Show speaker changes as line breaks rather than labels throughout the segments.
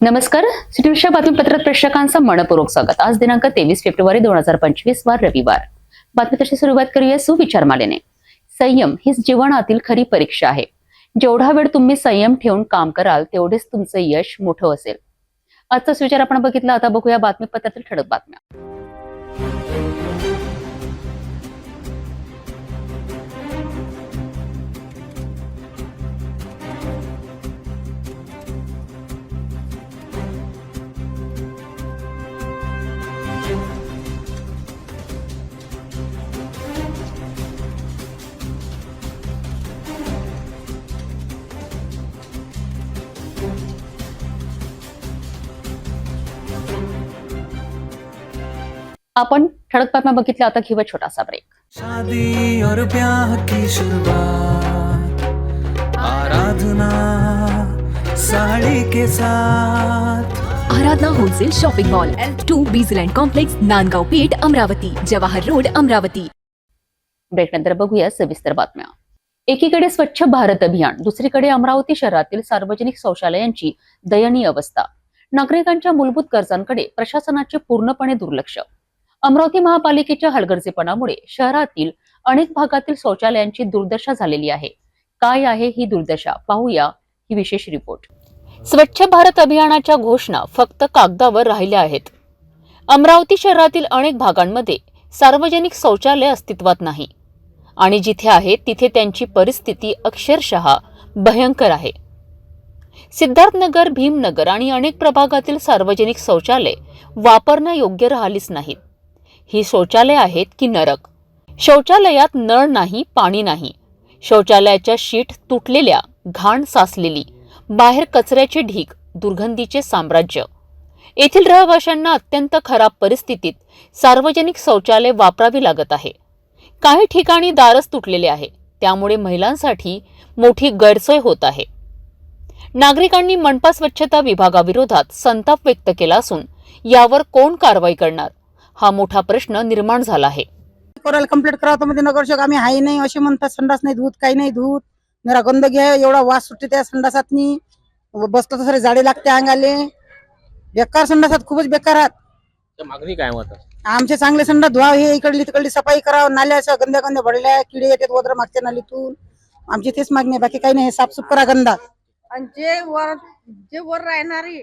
नमस्कार. सिटीच्या बातमीपत्रात प्रेक्षकांचं मनपूर्वक स्वागत. आज दिनांक 23 फेब्रुवारी 2025 वार रविवार. बातमीपत्राची सुरुवात करूया सुविचारमालेने. संयम हीच जीवनातील खरी परीक्षा आहे. जेवढा वेळ तुम्ही संयम ठेवून काम कराल तेवढेच तुमचं यश मोठं असेल. आजचा सुविचार आपण बघितला. आता बघूया बातमीपत्रातील ठळक बातम्या. आपण ठळक बातम्या बघितल्या. आता घेऊया छोटासा ब्रेक.
शादी और ब्याह की शुरुआत आराधना साड़ी के साथ.
Aradhana wholesale shopping mall L2 बीझलँड complex, Nandgaon Peth, Amravati, Jawahar road, Amravati.
Break नंतर बघूया सविस्तर बातम्या. एकीकडे स्वच्छ भारत अभियान, दुसरीकडे अमरावती शहरातील सार्वजनिक शौचालयांची दयनीय अवस्था. नागरिकांच्या मूलभूत गरजांकडे प्रशासनाचे पूर्णपणे दुर्लक्ष. अमरावती महापालिकेच्या हलगर्जीपणामुळे शहरातील अनेक भागातील शौचालयांची दुर्दशा झालेली आहे. काय आहे ही दुर्दशा, पाहूया ही विशेष रिपोर्ट. स्वच्छ भारत अभियानाच्या घोषणा फक्त कागदावर राहिल्या आहेत. अमरावती शहरातील अनेक भागांमध्ये सार्वजनिक शौचालय अस्तित्वात नाही आणि जिथे आहे तिथे त्यांची परिस्थिती अक्षरशः भयंकर आहे. सिद्धार्थनगर, भीमनगर आणि अनेक प्रभागातील सार्वजनिक शौचालय वापरण्यायोग्य राहिलीच नाहीत. ही शौचालय आहेत की नरक. शौचालयात नळ नाही, पाणी नाही. शौचालयाच्या शीट तुटलेल्या, घाण साचलेली, बाहेर कचऱ्याचे ढीग, दुर्गंधीचे साम्राज्य. येथील रहिवाशांना अत्यंत खराब परिस्थितीत सार्वजनिक शौचालय वापरावी लागत आहे. काही ठिकाणी दारच तुटलेले आहे, त्यामुळे महिलांसाठी मोठी गैरसोय होत आहे. नागरिकांनी मनपा स्वच्छता विभागाविरोधात संताप व्यक्त केला असून यावर कोण कारवाई करणार हा मोठा प्रश्न निर्माण झाला आहे.
कोणाला कंप्लीट करावं मध्ये नगरसेवक आम्ही हाय नाही असे म्हणतात. संडास नाही धूत, काही नाही धूत, जरा गंदगी आहे, एवढा वास सुटते त्या संडासातनी. बसलं तर सारे जाडे लागते अंगाले. बेकार संडासात, खूपच बेकार आहात.
मागणी काय मत?
आमचे चांगले संडास धुवा, हे इकडली तिकडली सफाई करावं. नाल्या अशा गंद्या गंद्या भरल्या, किडे येतात वद्र मागच्या नालीतून. आमची तेच मागणी आहे, बाकी काही नाही. साफसूफ करा गंदा.
आणि जे वर राहणारी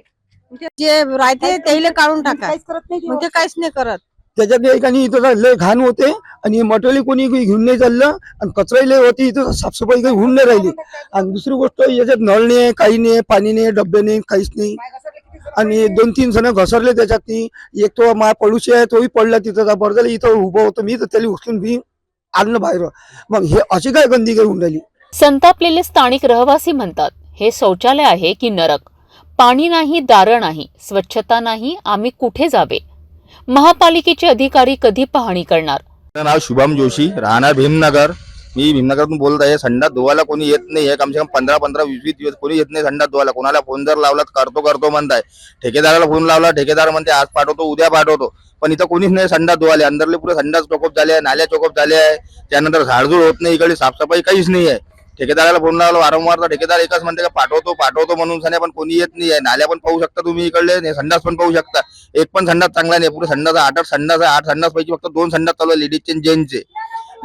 जे राहते त्याला काढून टाका.
काहीच करत नाही
म्हणजे काहीच नाही करत.
त्याच्यात एकाने इथं लय घाण होते आणि मटेरियल कोणी घेऊन नाही चाललं आणि कचराही लय होती. इथं साफसफाई काही होऊन नाही राहिली. आणि दुसरी गोष्ट याच्यात नळ नाही, काही नाही, पाणी नाही, डब्बे नाही, काहीच नाही. आणि 2-3 जण घसरले त्याच्यात. एक तो मा पडूशी आहे, तोही पडला तिथं. बरं इथं उभं होतं मी, तर त्याला उचलून मी आणलं बाहेर. मग हे अशी काय गंदी काही होऊन राहिली.
संतापलेले स्थानिक रहिवासी म्हणतात, हे शौचालय आहे की नरक. पाणी नाही, दारं नाही, स्वच्छता नाही, आम्ही कुठे जावे. महापालिकेचे अधिकारी कधी पाहणी करणार.
माझं नाव शुभम जोशी, राहणार भीमनगर. मी भीमनगरतून बोलत आहे. संडास धुवायला कोणी येत नाही आहे. कमसे कम 15-20 दिवस कोणी येत नाही संडास धुवायला. कोणाला फोन जर लावला करतो म्हणताय. ठेकेदाराला फोन लावला, ठेकेदार म्हणते आज पाठवतो, उद्या पाठवतो. पण इथं कोणीच नाही संडास धुवायला. अंदरले पुरे संडास चोकअप झाले आहे, नाल्या चोकअप झाले आहे. त्यानंतर झाडझूड होत नाही, इकडे साफसफाई काहीच नाही आहे. ठेकेदाराला फोन लावला वारंवार, तर ठेकेदार एकच म्हणते का पाठवतो म्हणून सने, पण कोणी येत नाही आहे. नाल्या पण पाहू शकता तुम्ही, इकडले संडास पण पाहू शकता. एक पण संडास चांगला नाही. पुरे संडास 8 संडास आहे. 8 संडास पैकी फक्त 2 संडास चालू आहे, लेडीजचे आणि जेंट्सचे.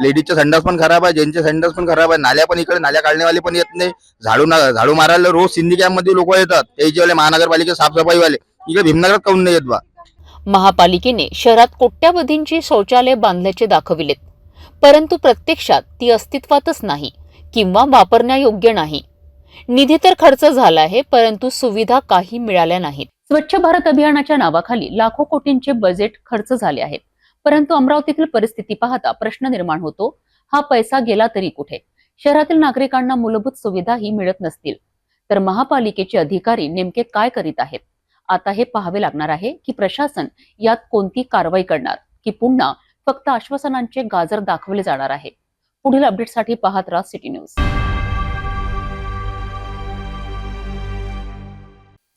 लेडीजचे संडास पण खराब आहे, जेंट्सचे संडास पण खराब आहे. नाल्या पण इकडे नाल्या काढण्यावाले पण येत नाही. झाडू मारायला रोज सिंधी कॅम्प मध्ये लोक येतात, त्याच्यावाले महानगरपालिका साफसफाईवाले. इकडे भीमनगरात काऊन नाही येत बा.
महापालिकेने शहरात कोट्यावधींची शौचालय बांधल्याचे दाखविलेत, परंतु प्रत्यक्षात ती अस्तित्वातच नाही किंवा वापरण्यायोग्य नाही. निधी तर खर्च झाला आहे, परंतु सुविधा काही मिळाल्या नाहीत. स्वच्छ भारत अभियानाच्या नावाखाली लाखो कोटींचे बजेट खर्च झाले आहेत, परंतु अमरावतीतील परिस्थिती पाहता प्रश्न निर्माण होतो, हा पैसा गेला तरी कुठे. शहरातील नागरिकांना मूलभूत सुविधाही मिळत नसतील तर महापालिकेचे अधिकारी नेमके काय करीत आहेत. आता हे पाहावे लागणार आहे की प्रशासन यात कोणती कारवाई करणार, की पुन्हा फक्त आश्वासनांचे गाजर दाखवले जाणार आहे. पुढील अपडेटसाठी पाहत राहा सिटी न्यूज.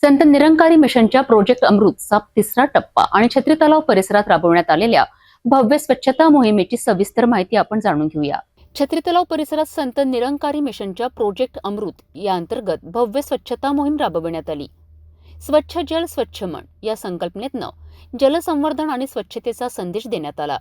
संत निरंकारी मिशनच्या प्रोजेक्ट अमृतचा 3रा टप्पा आणि छत्री तलाव परिसरात राबवण्यात आलेल्या भव्य स्वच्छता मोहिमेची सविस्तर माहिती आपण जाणून घेऊया. छत्री तलाव परिसरात संत निरंकारी मिशनच्या प्रोजेक्ट अमृत या अंतर्गत भव्य स्वच्छता मोहीम राबवण्यात आली. स्वच्छ जल स्वच्छ मन या संकल्पनेतनं जलसंवर्धन आणि स्वच्छतेचा संदेश देण्यात आला.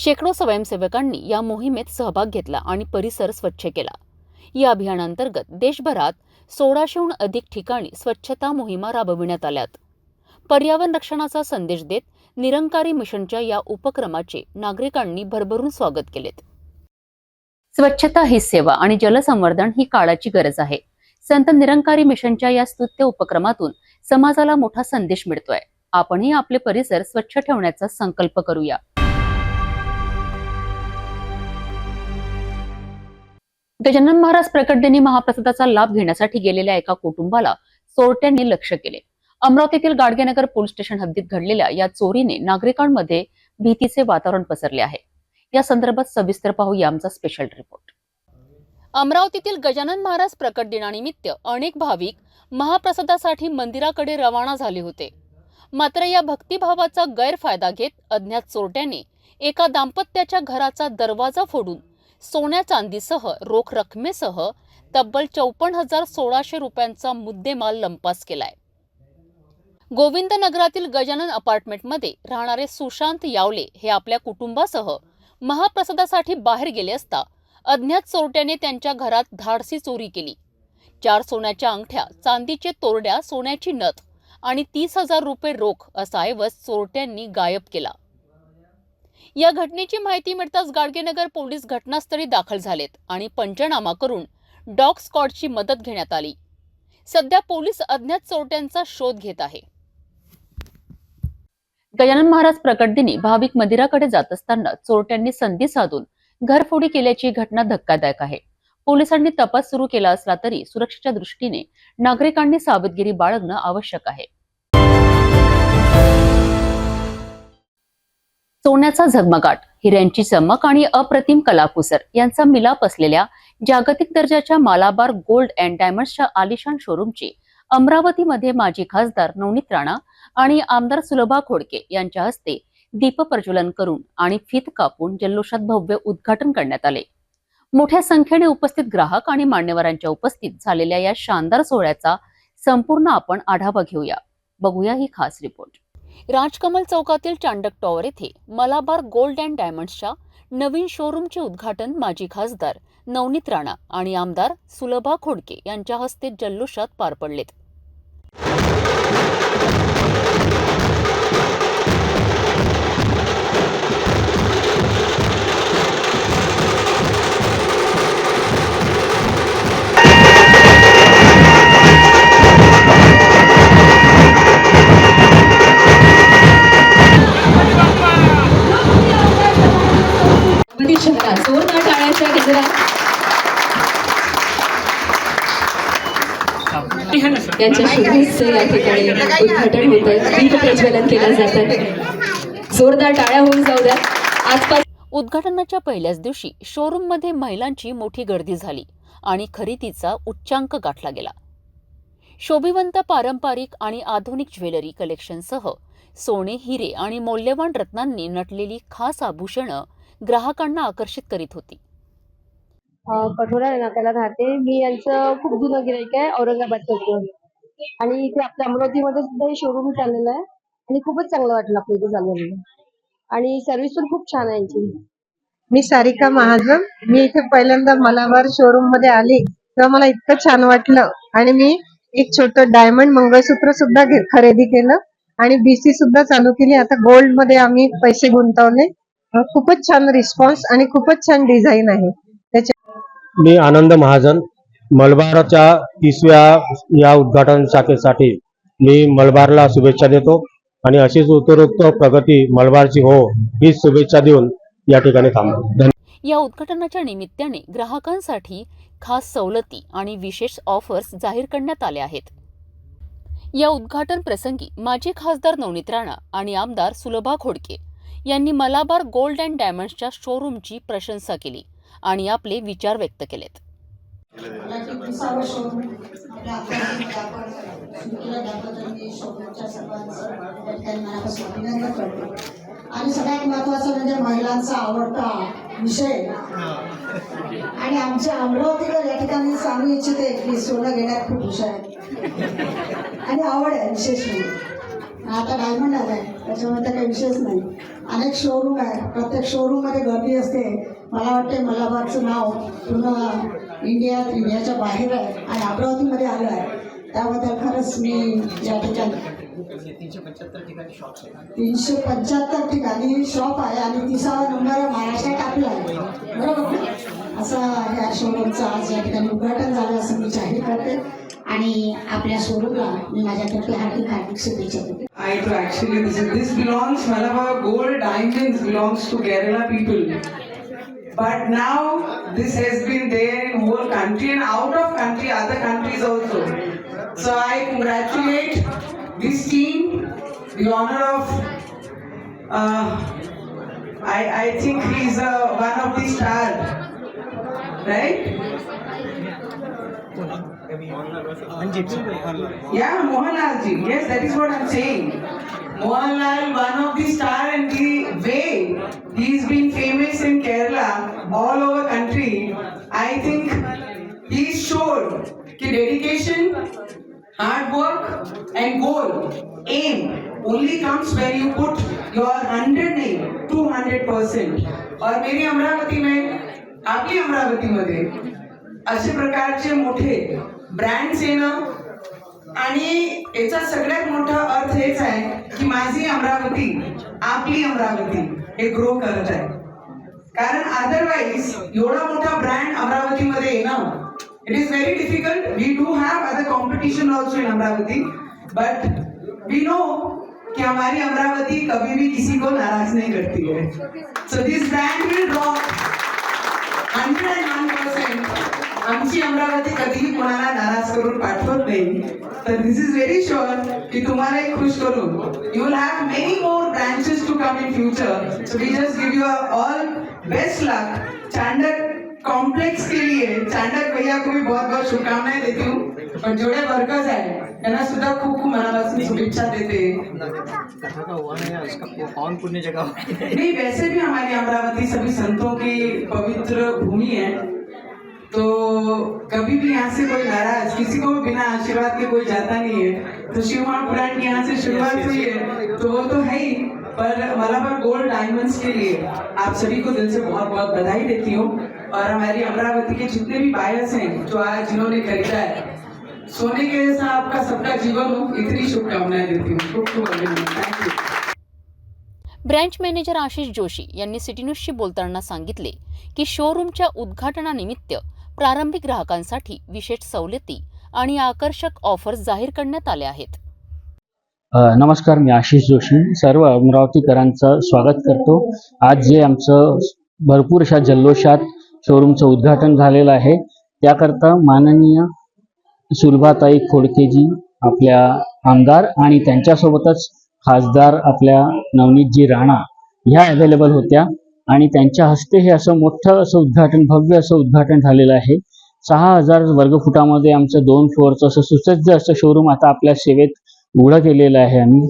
शेकडो स्वयंसेवकांनी या मोहिमेत सहभाग घेतला आणि परिसर स्वच्छ केला. या अभियानांतर्गत देशभरात 1600हून अधिक ठिकाणी स्वच्छता मोहिमा राबविण्यात आल्यात. पर्यावरण रक्षणाचा संदेश देत निरंकारी मिशनच्या या उपक्रमाचे नागरिकांनी भरभरून स्वागत केलेत. स्वच्छता ही सेवा आणि जलसंवर्धन ही काळाची गरज आहे. संत निरंकारी मिशनच्या या स्तुत्य उपक्रमातून समाजाला मोठा संदेश मिळतोय. आपणही आपले परिसर स्वच्छ ठेवण्याचा संकल्प करूया. गजानन महाराज प्रकटदिनी महाप्रसादाचा लाभ घेण्यासाठी गेलेल्या एका कुटुंबाला चोरट्यांनी लक्ष्य केले. अमरावतीतील गाडगेनगर पोलीस स्टेशन हद्दीत घडलेल्या या चोरीने नागरिकांमध्ये भीतीचे वातावरण पसरले आहे. या संदर्भात सविस्तर पाहूया आमचा स्पेशल रिपोर्ट. अमरावतीतील गजानन महाराज प्रकट दिनानिमित्त अनेक भाविक महाप्रसादासाठी मंदिराकडे रवाना झाले होते. मात्र या भक्तिभावाचा गैरफायदा घेत अज्ञात चोरट्यांनी एका दाम्पत्याच्या घराचा दरवाजा फोडून सोन्या चांदीसह रोख रकमेसह तब्बल 54,1600 रुपयांचा मुद्देमाल लंपास केलाय. गोविंदनगरातील गजानन अपार्टमेंटमध्ये राहणारे सुशांत यावले हे आपल्या कुटुंबासह महाप्रसादासाठी बाहेर गेले असता अज्ञात चोरट्याने त्यांच्या घरात धाडसी चोरी केली. 4 सोन्याच्या अंगठ्या, चांदीचे तोरड्या, सोन्याची नथ आणि 30,000 रुपये रोख असा ऐवज चोरट्यांनी गायब केला. या घटनेची माहिती मिळताच गाडगेनगर पोलीस घटनास्थळी दाखल झालेत आणि पंचनामा करून डॉग स्क्वॉडची मदत घेण्यात आली. सध्या पोलीस अज्ञात चोरट्यांचा शोध घेत आहे. गजानन महाराज प्रकटदिनी भाविक मंदिराकडे जात असताना चोरट्यांनी संधी साधून घरफोडी केल्याची घटना धक्कादायक आहे. पोलिसांनी तपास सुरू केला असला तरी सुरक्षेच्या दृष्टीने नागरिकांनी सावधगिरी बाळगणं आवश्यक आहे. सोन्याचा झगमगाट, हिऱ्यांची चमक आणि अप्रतिम कलाकुसर यांचा मिलाप असलेल्या जागतिक दर्जाच्या मालाबार गोल्ड अँड डायमंड्सच्या आलिशान शोरूमची अमरावतीमध्ये माजी खासदार नवनीत राणा आणि आमदार सुलभा खोडके यांच्या हस्ते दीप प्रज्वलन करून आणि फीत कापून जल्लोषात भव्य उद्घाटन करण्यात आले. मोठ्या संख्येने उपस्थित ग्राहक आणि मान्यवरांच्या उपस्थित झालेल्या या शानदार सोहळ्याचा संपूर्ण आपण आढावा घेऊया. बघूया ही खास रिपोर्ट. राजकमल चौकातील चांडक टॉवर येथे मलाबार गोल्ड अँड डायमंड्सच्या नवीन शोरूमचे उद्घाटन माजी खासदार नवनीत राणा आणि आमदार सुलभा खोडके यांच्या हस्ते जल्लोषात पार पडलेत.
शहरात जोरदार टाळ्यांच्या गजरात यांच्या शुभेच्छा या ठिकाणी उद्घाटन होतं, दीप प्रज्वलन केलं जातं. जोरदार टाळ्या होऊन जाऊ द्या. आजपासून
उद्घाटनाच्या पहिल्याच दिवशी शोरूममध्ये महिलांची मोठी गर्दी झाली आणि खरेदीचा उच्चांक गाठला गेला. शोभिवंत पारंपरिक आणि आधुनिक ज्वेलरी कलेक्शनसह सोने, हिरे आणि मौल्यवान रत्नांनी नटलेली खास आभूषणं ग्राहकांना आकर्षित करीत होती.
कठोरा नात्याला राहते मी. यांचं खूप जुनं गिराईक आहे औरंगाबादचं आणि इथे आपल्या अमरावतीमध्ये सुद्धा हे शोरूम चाललेलं आहे आणि खूपच चांगलं वाटलं आपलं इथे चाललेलं आणि सर्व्हिस पण खूप छान आहे यांची.
मी सारिका महाजन. मी इथे पहिल्यांदा मलाबार शोरूम मध्ये आली तेव्हा मला इतकं छान वाटलं आणि मी एक छोटं डायमंड मंगळसूत्र सुद्धा खरेदी केलं आणि बीसी सुद्धा चालू केली. आता गोल्ड मध्ये आम्ही पैसे गुंतवले. खूपच छान रिस्पॉन्स आणि खूपच छान डिझाईन आहे.
मी आनंद महाजन. मलबारच्या 30व्या या उद्घाटन शाखेसाठी मी मलबारला शुभेच्छा देतो आणि अशीच उत्तरोत्तर प्रगती मलबारची हो हीच शुभेच्छा देऊन या ठिकाणी थांबतो.
या उद्घाटनाच्या निमित्ताने ग्राहकांसाठी खास सवलती आणि विशेष ऑफर्स जाहीर करण्यात आल्या आहेत. या उद्घाटन प्रसंगी माजी खासदार नवनीत राणा आणि आमदार सुलभा खोडके यांनी मलाबार गोल्ड अँड डायमंड्सच्या शोरूमची प्रशंसा केली आणि आपले विचार व्यक्त केलेत.
आणि सगळ्यात महत्वाचं म्हणजे महिलांचा आवडता विषय आणि आमच्या अमरावतीकर या ठिकाणी सांगू इच्छिते की सोनं घेण्यात खूप हुशार आहे आणि आवड आहे विशेष म्हणजे. आता डायमंड आलाय त्याच्यामध्ये काही विशेष नाही. अनेक शोरूम आहे, प्रत्येक शोरूम मध्ये गर्दी असते. मला वाटते मलाबारचं नाव पूर्ण इंडियाच्या बाहेर आहे आणि अमरावतीमध्ये आलं आहे. त्याबद्दल खरंच मी या ठिकाणी 375 ठिकाणी शॉप आहे आणि 30वा नंबर महाराष्ट्रात आपला आहे, बरोबर. असं या शोरूमचं आज या ठिकाणी उद्घाटन झालं असं मी जाहीर करते आणि आपल्या शोरूमला मी माझ्यातर्फे हार्दिक शुभेच्छा देते.
Actually, this belongs, Malabar Gold Diamonds belongs to Kerala people. But now this has been there in whole country and out of country, other countries also. So I congratulate this team, the honor of, I think he's one of the star, right? Yeah, Mohanlal ji. Yes, that is what I'm saying. Mohanlal, one of the star, and the way he's been famous in Kerala, all over country. I think he showed कि dedication, hard work, and goal, aim only comes when you put your 100 नहीं 200%. और मेरी अमरावती में, आपली अमरावती मध्ये अशा प्रकारचे मोठे brands येणं आणि याचा सगळ्यात मोठा अर्थ हेच आहे की माझी अमरावती, आपली अमरावती हे ग्रो करत आहे. कारण अदरवाईज एवढा मोठा ब्रँड अमरावतीमध्ये येणं, it is very difficult. We do have other competition also in Amravati, but we know कि हमारी अमरावती कभी भी किसी को नाराज नहीं करती है. So this brand will rock 101%. आमची अमरावती कधीही कोणाला नाराज करून पाठवत नाही. तर दिस इज व्हेरी शुअर की तुम्हालाही खुश करून you will have many more branches to come in future. So we just give you all best luck. Chandak complex के लिए चांडक भैया को भी बहुत बहुत शुभकामनाएं देती हूँ. और जोड़े वर्कर्स है त्यांना सुद्धा खूप खूप मनापासून शुभेच्छा देते. नहीं, वैसे भी हमारी अमरावती सभी संतों की पवित्र भूमि है, तो कभी भी यहाँ से कोई नाराज, किसी को भी बिना आशीर्वाद के कोई जाता नहीं है. तो शिवमान ब्रांड यहाँ से शुरुआत हुई है तो वो तो है ही, पर मलाबार गोल्ड डायमंड्स के लिए आप सभी को दिल से बहुत बहुत बधाई देती हूँ. और हमारी अमरावती के जितने भी बायर्स हैं जो आज जिन्होंने खरीदा है, सोने के जैसा आपका सबका जीवन हो, इतनी शुभकामनाएं देती हूँ. खूब खूब अभिनंदन. Thank you.
Branch manager Ashish Joshi यांनी सिटी न्यूजशी बोलताना सांगितले की शोरूमच्या उद्घाटनानिमित्त प्रारंभिक ग्राहकांसाठी विशेष सवलती आणि आकर्षक ऑफर्स जाहीर करण्यात आल्या आहेत.
नमस्कार, मी आशिष जोशी सर्व अमरावतीकरांचं स्वागत करतो. आज जे आमचं भरपूर अशा जल्लोषात शोरूमचं उद्घाटन झालेलं आहे, त्याकरता माननीय सुलभाताई खोडकेजी आपल्या आमदार आणि त्यांच्यासोबतच खासदार आपल्या नवनीतजी राणा ह्या अवेलेबल होत्या आणि त्यांच्या हस्ते हे असं मोठं असं उद्घाटन, भव्य असं उद्घाटन झालेलं आहे. 6000 वर्गफुटामध्ये आमचं 2 फ्लोअरचं असं सुसज्ज असं शोरूम आता आपल्या सेवेत उघडं केलेलं आहे आम्ही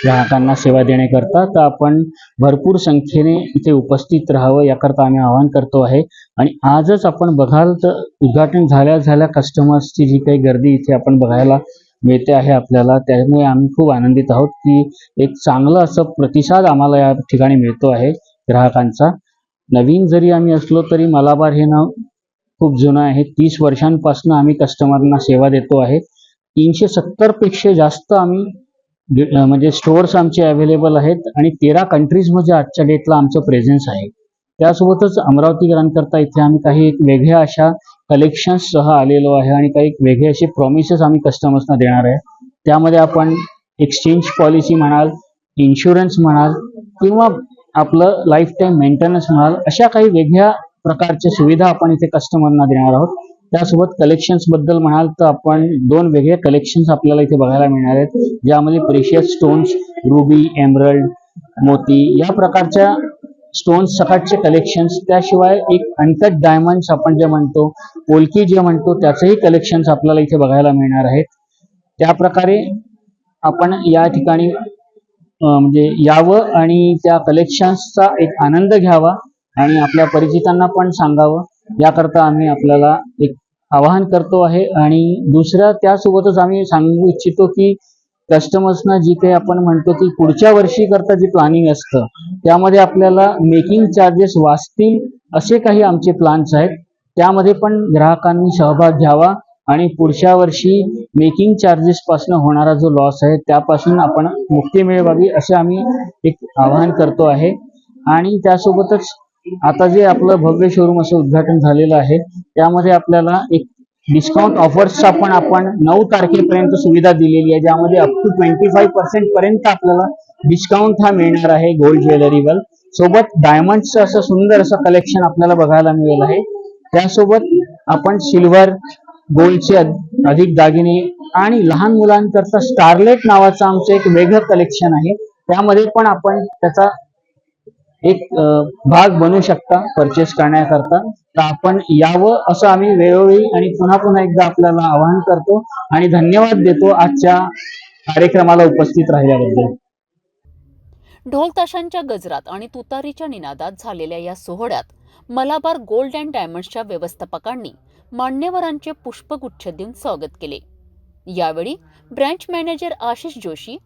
ग्राहकांना सेवा देण्याकरता. तर आपण भरपूर संख्येने इथे उपस्थित राहावं याकरता आम्ही आवाहन करतो आहे. आणि आजच आपण बघाल तर उद्घाटन झाल्या कस्टमर्सची जी काही गर्दी इथे आपण बघायला मिळते आहे आपल्याला, त्यामुळे आम्ही खूप आनंदित आहोत की एक चांगलं असं प्रतिसाद आम्हाला या ठिकाणी मिळतो आहे ग्राहकांचा. नवीन जरी आम्ही असलो तरी मलाबार हे नाव खूप जुनं आहे. 30 वर्षांपासून आम्ही कस्टमरना सेवा देतो आहे. 370 पेक्षा जास्त आम्ही म्हणजे स्टोअर्स आमचे अवेलेबल आहेत आणि 13 कंट्रीजमध्ये आजच्या डेटला आमचं प्रेझेन्स आहे. त्यासोबतच अमरावतीकरांकरता इथे आम्ही काही एक वेगळ्या अशा कलेक्शन्ससह आलेलो आहे आणि काही वेगळे असे प्रॉमिसेस आम्ही कस्टमर्सना देणार आहे. त्यामध्ये आपण एक्सचेंज पॉलिसी म्हणाल, इन्शुरन्स म्हणाल किंवा आपलं लाईफ टाईम मेंटेनन्स म्हणाल, अशा काही वेगळ्या प्रकारच्या सुविधा आपण इथे कस्टमरना देणार आहोत. त्यासोबत कलेक्शन्स बद्दल म्हणाल तर आपण 2 वेगळे कलेक्शन्स आपल्याला इथे बघायला मिळणार आहेत, ज्यामध्ये प्रेशियस स्टोन्स, रुबी, एमरल्ड मोती या प्रकारच्या स्टोन्स सकाळचे कलेक्शन्स, त्याशिवाय एक अनकट डायमंड्स आपण जे म्हणतो, पोलकी जे म्हणतो, त्याचेही कलेक्शन्स आपल्याला इथे बघायला मिळणार आहेत. त्या प्रकारे आपण या ठिकाणी म्हणजे यावं आणि त्या कलेक्शन्सचा एक आनंद घ्यावा आणि आपल्या परिचितांना पण सांगावं, याकरता आम्ही आपल्याला एक आवाहन करतो आहे. आणि दुसरं त्यासोबतच आम्ही सांगू इच्छितो की कस्टमर्सना जी काही आपण म्हणतो की पुढच्या वर्षी करता जे प्लॅनिंग असतं त्यामध्ये आपल्याला मेकिंग चार्जेस वाचतील असे काही आमचे प्लॅन्स आहेत. त्यामध्ये पण ग्राहकांनी सहभाग घ्यावा आणि पुढच्या वर्षी मेकिंग चार्जेस पासून होणारा जो लॉस आहे त्यापासून आपण मुक्ती मिळवावी असे आम्ही एक आवाहन करतो आहे. आणि त्यासोबतच आता जे आपलं भव्य शोरूम असं उद्घाटन झालेलं आहे त्यामध्ये आपल्याला एक डिस्काउंट ऑफर्सचा पण आपण 9 तारखेपर्यंत सुविधा दिलेली आहे, ज्यामध्ये अप टू 25% पर्यंत आपल्याला डिस्काउंट हा मिळणार आहे गोल्ड ज्वेलरीवर. सोबत डायमंडचं असं सुंदर असं कलेक्शन आपल्याला बघायला मिळेल आहे. त्यासोबत आपण सिल्वर, गोल्डचे अधिक दागिने आणि लहान मुलांकरता स्टारलेट नावाचं आमचं एक वेगळं कलेक्शन आहे, त्यामध्ये पण आपण त्याचा एक भाग बनू शकता परचेस करण्याकरता. तर आपण यावं असं आम्ही वेळोवेळी आणि पुन्हा पुन्हा एकदा आपल्याला आवाहन करतो आणि धन्यवाद देतो आजच्या कार्यक्रमाला उपस्थित राहिल्याबद्दल.
ढोल ताशांच्या गजरात आणि तुतारीच्या निनादात झालेल्या या सोहळ्यात मलाबार गोल्ड अँड डायमंड्सच्या व्यवस्थापकांनी मान्यवरांचे पुष्पगुच्छ देऊन स्वागत केले. यावेळी branch manager Ashish Joshi,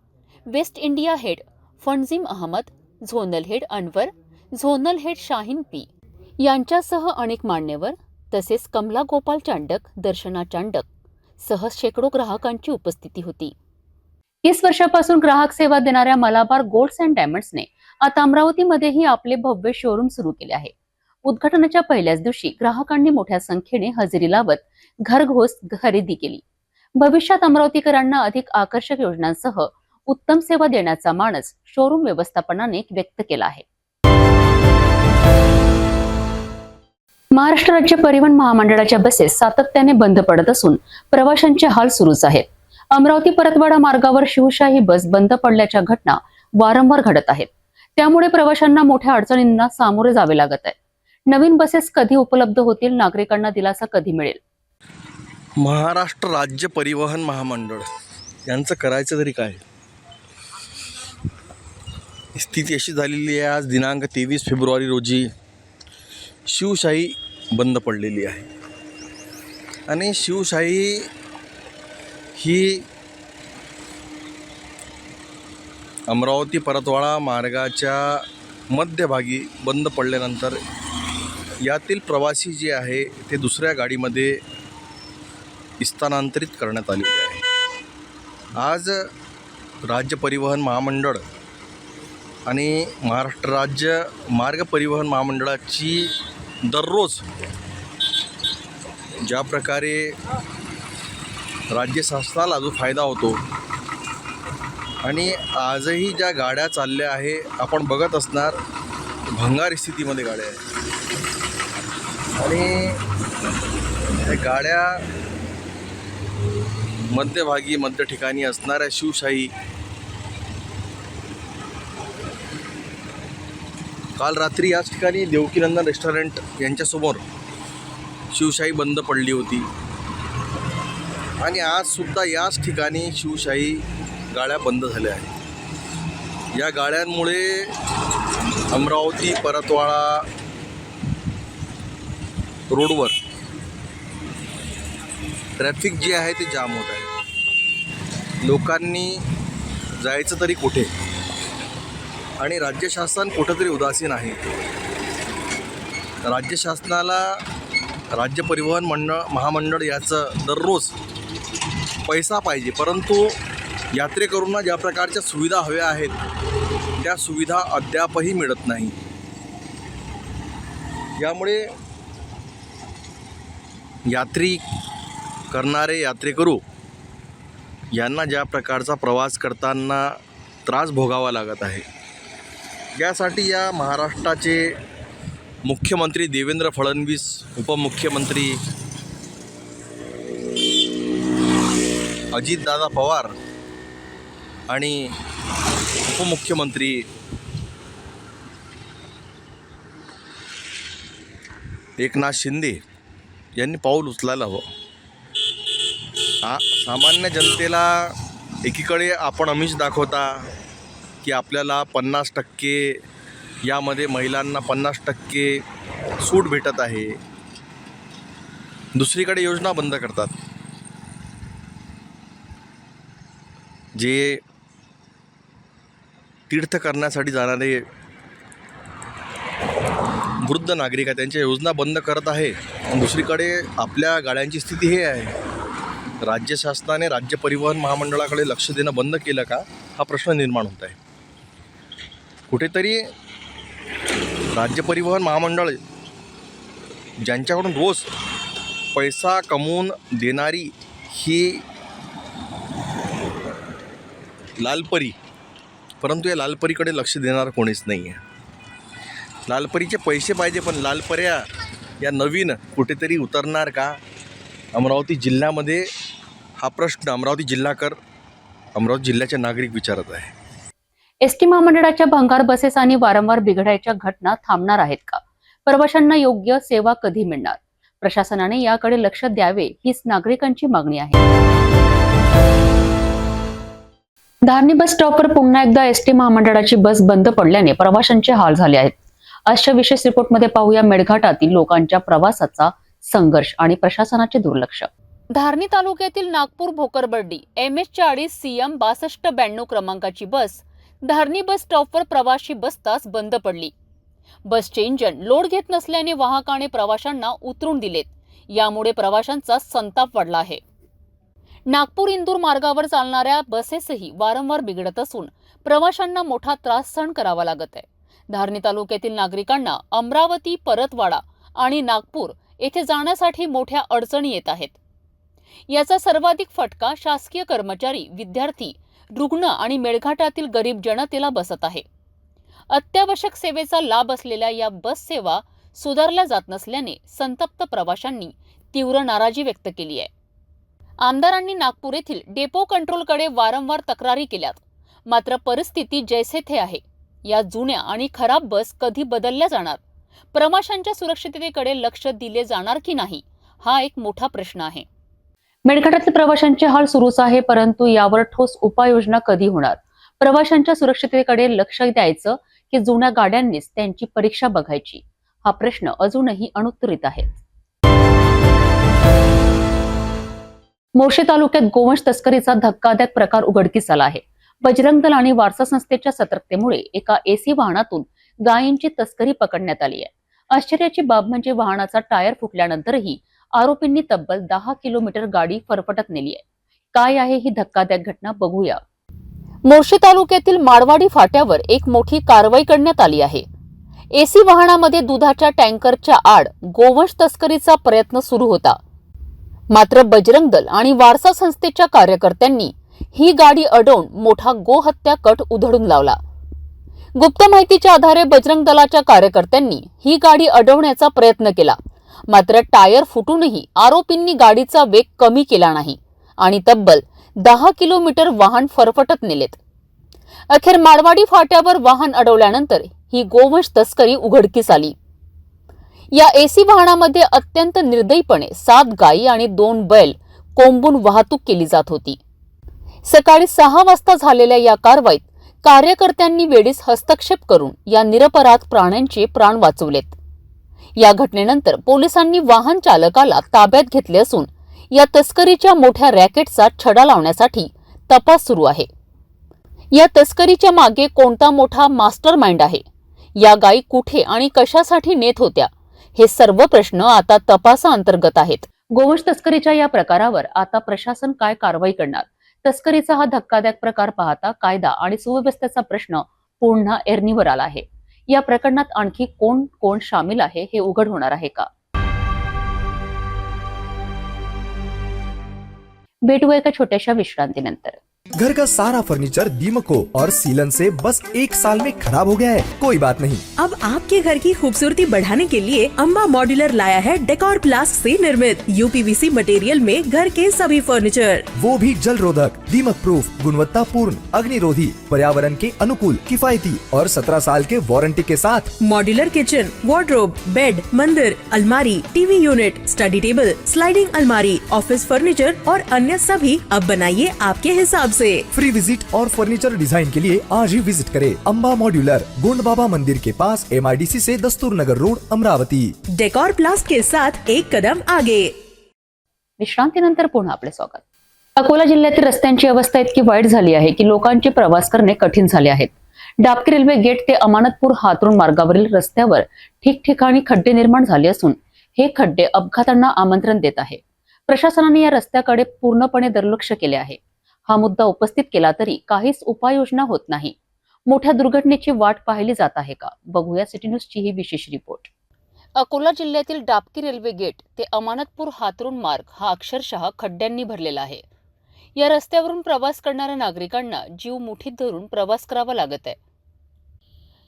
west India head फंजिम Ahmed, zonal head Anwar, zonal head Shaheen P यांच्यासह अनेक मान्यवर तसेच कमला गोपाल चांडक, दर्शना चांडक सह शेकडो ग्राहकांची उपस्थिती होती. 30 वर्षापासून ग्राहक सेवा देणाऱ्या मलाबार गोल्ड्स अँड डायमंड्सने आता अमरावतीमध्येही आपले भव्य शोरूम सुरू केले आहे. उद्घाटनाच्या पहिल्याच दिवशी ग्राहकांनी मोठ्या संख्येने हजेरी लावत घरघोस खरेदी केली. भविष्यात अमरावतीकरांना अधिक आकर्षक योजनांसह उत्तम सेवा देण्याचा मानस शोरूम व्यवस्थापनाने व्यक्त केला आहे. महाराष्ट्र राज्य परिवहन महामंडळाच्या बसेस सातत्याने बंद पडत असून प्रवाशांचे हाल सुरूच आहेत. अमरावती परतवाडा मार्गावर शिवशाही बस बंद पडल्याच्या घटना वारंवार घडत आहेत. त्यामुळे प्रवाशांना मोठ्या अडचणींना सामोरे जावे लागत आहे. नवीन बसेस कधी उपलब्ध होतील, नागरिकांना दिलासा कधी मिळेल?
महाराष्ट्र राज्य परिवहन महामंडळ यांचं करायचं तरी काय? स्थिती अशी झालेली आहे, आज दिनांक 23 फेब्रुवारी रोजी शिवशाही बंद पडलेली आहे. आणि शिवशाही ही अमरावती परतवाडा मार्गाच्या मध्यभागी बंद पडल्यानंतर यातील प्रवासी जे आहे ते दुसऱ्या गाडीमध्ये स्थानांतरित करण्यात आलेले आहे. आज राज्य परिवहन महामंडळ आणि महाराष्ट्र राज्य मार्ग परिवहन महामंडळाची दररोज ज्या प्रकारे राज्य शासनाला जो फायदा होतो आणि आजही ज्या गाड्या चालल्या आहे आपण बघत असणार, भंगार स्थितीमध्ये गाड्या आहेत. आणि त्या गाड्या मध्य ठिकाणी असणाऱ्या शिवशाही काल रात्री याच ठिकाणी देवकीनंदन रेस्टॉरंट यांच्यासमोर शिवशाही बंद पडली होती आणि आजसुद्धा याच ठिकाणी शिवशाही गाड्या बंद झाल्या आहेत. या गाड्यांमुळे अमरावती परतवाडा रोडवर ट्रॅफिक जे आहे ते जाम होत आहे. लोकांनी जायचं तरी कुठे आणि राज्य शासन कुठंतरी उदासीन आहे. राज्य शासनाला राज्य परिवहन महामंडळ याचं दररोज पैसा पाहिजे, परंतु यात्रेकरूंना ज्या प्रकारच्या सुविधा हव्या आहेत त्या सुविधा अद्यापही मिळत नाही. यामुळे यात्री करणारे यात्रेकरू यांना ज्या प्रकारचा प्रवास करताना त्रास भोगावा लागत आहे, यासाठी या महाराष्ट्राचे मुख्यमंत्री देवेंद्र फडणवीस, उपमुख्यमंत्री अजितदादा पवार आणि उपमुख्यमंत्री एकनाथ शिंदे यांनी पाऊल उचलायला हवं. सामान्य जनतेला एकीकडे आपण आमिष दाखवता की आपल्याला 50% यामध्ये महिलांना 50% सूट भेटत आहे, दुसरीकडे योजना बंद करतात. जे तीर्थ करण्यासाठी जाणारे वृद्ध नागरिक आहेत त्यांच्या योजना बंद करत आहे. दुसरीकडे आपल्या गाड्यांची स्थिती हे आहे. राज्य शासनाने राज्य परिवहन महामंडळाकडे लक्ष देणं बंद केलं का, हा प्रश्न निर्माण होत आहे. कुठेतरी राज्य परिवहन महामंडळ ज्यांच्याकडून रोज पैसा कमवून देणारी ही लालपरी, परंतु या लालपरीकडे लक्ष देणारं कोणीच नाही आहे. लालपरीचे पैसे पाहिजे, पण लालपऱ्या या नवीन कुठेतरी उतरणार का अमरावती जिल्ह्यामध्ये, हा प्रश्न अमरावती जिल्ह्याचे नागरिक विचारत आहे.
एसटी महामंडळाच्या भंगार बसेस आणि वारंवार बिघडायच्या घटना थांबणार आहेत का? प्रवाशांना योग्य सेवा कधी मिळणार? प्रशासनाने याकडे लक्ष द्यावे हीच नागरिकांची मागणी आहे. धारणी बस स्टॉपवर पुन्हा एकदा एसटी महामंडळाची बस बंद पडल्याने प्रवाशांचे हाल झाले आहेत. आजच्या विशेष रिपोर्टमध्ये पाहूया मेळघाटातील लोकांच्या प्रवासाचा संघर्ष आणि प्रशासनाचे दुर्लक्ष. धारणी तालुक्यातील नागपूर भोकरबर्डी MS40 CM 6292 क्रमांकाची बस धारणी बस स्टॉपवर प्रवासी बसताच बंद पडली. बसचे इंजन लोड घेत नसल्याने वाहकाने प्रवाशांना उतरून दिलेत. यामुळे प्रवाशांचा संताप वाढला आहे. नागपूर इंदूर मार्गावर चालणाऱ्या बसेसही वारंवार बिघडत असून प्रवाशांना मोठा त्रास सहन करावा लागत आहे. धारणी तालुक्यातील नागरिकांना अमरावती, परतवाडा आणि नागपूर येथे जाण्यासाठी मोठ्या अडचणी येत आहेत. याचा सर्वाधिक फटका शासकीय कर्मचारी, विद्यार्थी, रुग्ण आणि मेळघाटातील गरीब जनतेला बसत आहे. अत्यावश्यक सेवेचा लाभ असलेल्या या बस सेवा सुधारल्या जात नसल्याने संतप्त प्रवाशांनी तीव्र नाराजी व्यक्त केली आहे. आमदारांनी नागपूर येथील डेपो कंट्रोलकडे वारंवार तक्रारी केल्यात, मात्र परिस्थिती जैसे थे आहे. या जुन्या आणि खराब बस कधी बदलल्या जाणार? प्रवाशांच्या सुरक्षिततेकडे लक्ष दिले जाणार की नाही, हा एक मोठा प्रश्न आहे. मेळघाटातील प्रवाशांचे हाल सुरूच आहे, परंतु यावर ठोस उपाययोजना कधी होणार? प्रवाशांच्या सुरक्षिततेकडे लक्ष द्यायचं की जुन्या गाड्यांनीच त्यांची परीक्षा बघायची, हा प्रश्न अजूनही अनुत्तरित आहे. मोर्शी तालुक्यात गोवंश तस्करीचा धक्कादायक प्रकार उघडकीस आला आहे. बजरंग दल आणि वारसा संस्थेच्या सतर्कतेमुळे एका एसी वाहनातून गायींची तस्करी पकडण्यात आली आहे. आश्चर्याची बाब म्हणजे वाहनाचा टायर फुटल्यानंतरही आरोपींनी तब्बल 10 किलोमीटर गाडी फरफटत नेली आहे. काय आहे ही धक्कादायक घटना, बघूया. मोर्शी तालुक्यातील माडवाडी फाट्यावर एक मोठी कारवाई करण्यात आली आहे. एसी वाहनामध्ये दुधाच्या टँकरच्या आड गोवंश तस्करीचा प्रयत्न सुरू होता. मात्र बजरंग दल आणि वारसा संस्थेच्या कार्यकर्त्यांनी ही गाडी अडवून मोठा गोहत्या कट उधळून लावला. गुप्त माहितीच्या आधारे बजरंग दलाच्या कार्यकर्त्यांनी ही गाडी अडवण्याचा प्रयत्न केला. मात्र टायर फुटूनही आरोपींनी गाडीचा वेग कमी केला नाही आणि तब्बल 10 किलोमीटर वाहन फरफटत नेलेत. अखेर माडवाडी फाट्यावर वाहन अडवल्यानंतर ही गोवंश तस्करी उघडकीस आली. या एसी वाहनामध्ये अत्यंत निर्दयीपणे 7 गायी आणि 2 बैल कोंबून वाहतूक केली जात होती. सकाळी 6 वाजता झालेल्या या कारवाईत कार्यकर्त्यांनी वेळीच हस्तक्षेप करून या निरपराध प्राण्यांचे प्राण वाचवलेत. या घटनेनंतर पोलिसांनी वाहन चालकाला ताब्यात घेतले असून या तस्करीच्या मोठ्या रॅकेटचा छडा लावण्यासाठी तपास सुरू आहे. या तस्करीच्या मागे कोणता मोठा मास्टर माइंड आहे? या गायी कुठे आणि कशासाठी नेत होत्या? हे सर्व प्रश्न आता तपासाअंतर्गत आहेत. गोवंश तस्करीच्या या प्रकारावर आता प्रशासन काय कारवाई करणार? तस्करीचा हा धक्कादायक प्रकार पाहता कायदा आणि सुव्यवस्थेचा प्रश्न पुन्हा ऐरणीवर आला आहे. या प्रकरणात आणखी कोण कोण सामील आहे हे उघड होणार आहे का? भेटूया एका छोट्याशा विश्रांतीनंतर.
घर का सारा फर्नीचर दीमकों और सीलन से बस 1 साल में खराब हो गया है, कोई बात नहीं।
अब आपके घर की खूबसूरती बढ़ाने के लिए अम्बा मॉड्यूलर लाया है डेकोर प्लास्ट से निर्मित UPVC मटेरियल में घर के सभी फर्नीचर,
वो भी जल रोधक। दीमक प्रूफ, गुणवत्तापूर्ण, अग्निरोधी, पर्यावरण के अनुकूल, किफायती और 17 साल के वारंटी के साथ
मॉड्यूलर किचन, वार्डरोब, बेड, मंदिर, अलमारी, TV unit, study table, sliding अलमारी, ऑफिस फर्नीचर और अन्य सभी अब बनाइए आपके हिसाब से।
फ्री विजिट और फर्नीचर डिजाइन के लिए आज ही विजिट करें अंबा मॉड्यूलर, गोंड बाबा मंदिर के पास, MIDC से दस्तूर नगर रोड, अमरावती।
डेकोर प्लास्ट के साथ एक कदम आगे।
विश्रांतीनंतर पुन्हा आपले स्वागत। अकोला जिल्ह्यातील रस्त्यांची अवस्था इतकी वाईट झाली आहे की लोकांचे प्रवास करणे कठीण झाले आहेत। डाबकी रेल्वे गेट ते अमानतपूर हातरुण मार्गावरील रस्त्यावर ठिकठिकाणी खड्डे निर्माण झाले असून हे खड्डे अपघातांना आमंत्रण देत आहे। प्रशासनाने या रस्त्याकडे पूर्णपणे दुर्लक्ष केले आहे। हा मुद्दा उपस्थित केला तरी काहीच उपाययोजना होत नाही। मोठ्या दुर्घटनेची वाट पाहिली जात आहे का? बघूया सिटी न्यूजची ही विशेष रिपोर्ट। अकोला जिल्ह्यातील डाबकी रेल्वे गेट ते अमानतपूर हातरुण मार्ग हा अक्षरशः खड्ड्यांनी भरलेला आहे। या रस्त्यावरून प्रवास करणाऱ्या नागरिकांना जीव मुठीत धरून प्रवास करावा लागत आहे।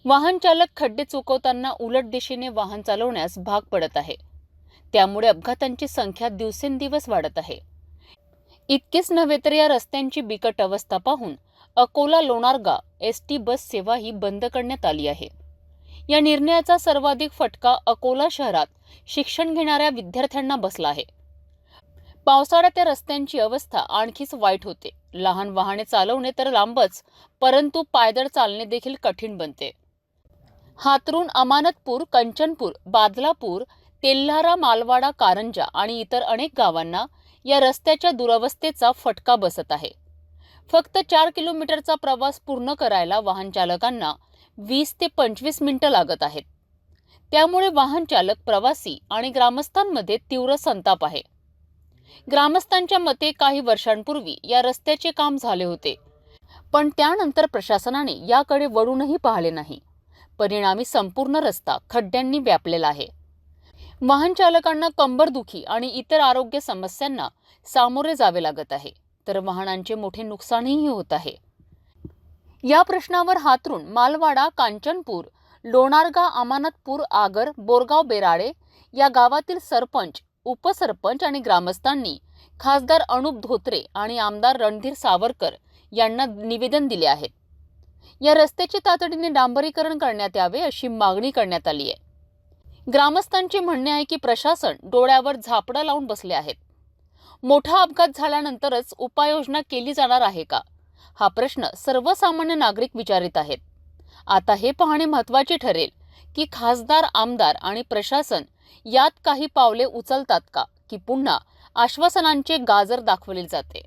वाहन चालक खड्डे चुकवताना उलट दिशेने वाहन चालवण्यास भाग पडत आहे। त्यामुळे अपघातांची संख्या दिवसेंदिवस वाढत आहे। इतकेच नव्हे तर या रस्त्यांची बिकट अवस्था पाहून अकोला लोणारगा ST बस सेवा ही बंद करण्यात आली आहे। या निर्णयाचा सर्वाधिक फटका अकोला शहरात शिक्षण घेणाऱ्या विद्यार्थ्यांना बसला आहे। पावसाळ्यात या रस्त्यांची अवस्था आणखीच वाईट होते। लहान वाहने चालवणे तर लांबच, परंतु पायदळ चालणे देखील कठीण बनते। हातरुण, अमानतपूर, कंचनपूर, बादलापूर, तेल्हारा, मालवाडा, कारंजा आणि इतर अनेक गावांना या रस्त्याच्या दुरवस्थेचा फटका बसत आहे। फक्त 4 किलोमीटरचा प्रवास पूर्ण करायला वाहन चालकांना 20 ते 25 मिनिटं लागत आहेत। त्यामुळे वाहन चालक, प्रवासी आणि ग्रामस्थांमध्ये तीव्र संताप आहे। ग्रामस्थांच्या मते काही वर्षांपूर्वी या रस्त्याचे काम झाले होते, पण त्यानंतर प्रशासनाने याकडे वळूनही पाहिले नाही। परिणामी संपूर्ण रस्ता खड्ड्यांनी व्यापलेला आहे। वाहन चालकांना कंबरदुखी आणि इतर आरोग्य समस्यांना सामोरे जावे लागत आहे, तर वाहनांचे मोठे नुकसानही होत आहे। या प्रश्नावर हातरुण, मालवाडा, कांचनपूर, लोणारगा, अमानतपूर, आगर, बोरगाव, बेराळे या गावातील सरपंच, उपसरपंच आणि ग्रामस्थांनी खासदार अनुप धोत्रे आणि आमदार रणधीर सावरकर यांना निवेदन दिले आहे। या रस्त्याचे तातडीने डांबरीकरण करण्यात यावे अशी मागणी करण्यात आली आहे। ग्रामस्थांचे म्हणणे आहे की प्रशासन डोळ्यावर झापडं लावून बसले आहेत। मोठा अपघात झाल्यानंतरच उपाययोजना केली जाणार आहे का? हा प्रश्न सर्वसामान्य नागरिक विचारित आहेत। आता हे पाहणे महत्त्वाचे ठरेल की खासदार, आमदार आणि प्रशासन यात काही पावले उचलतात का, की पुन्हा आश्वासनांचे गाजर दाखवले जाते।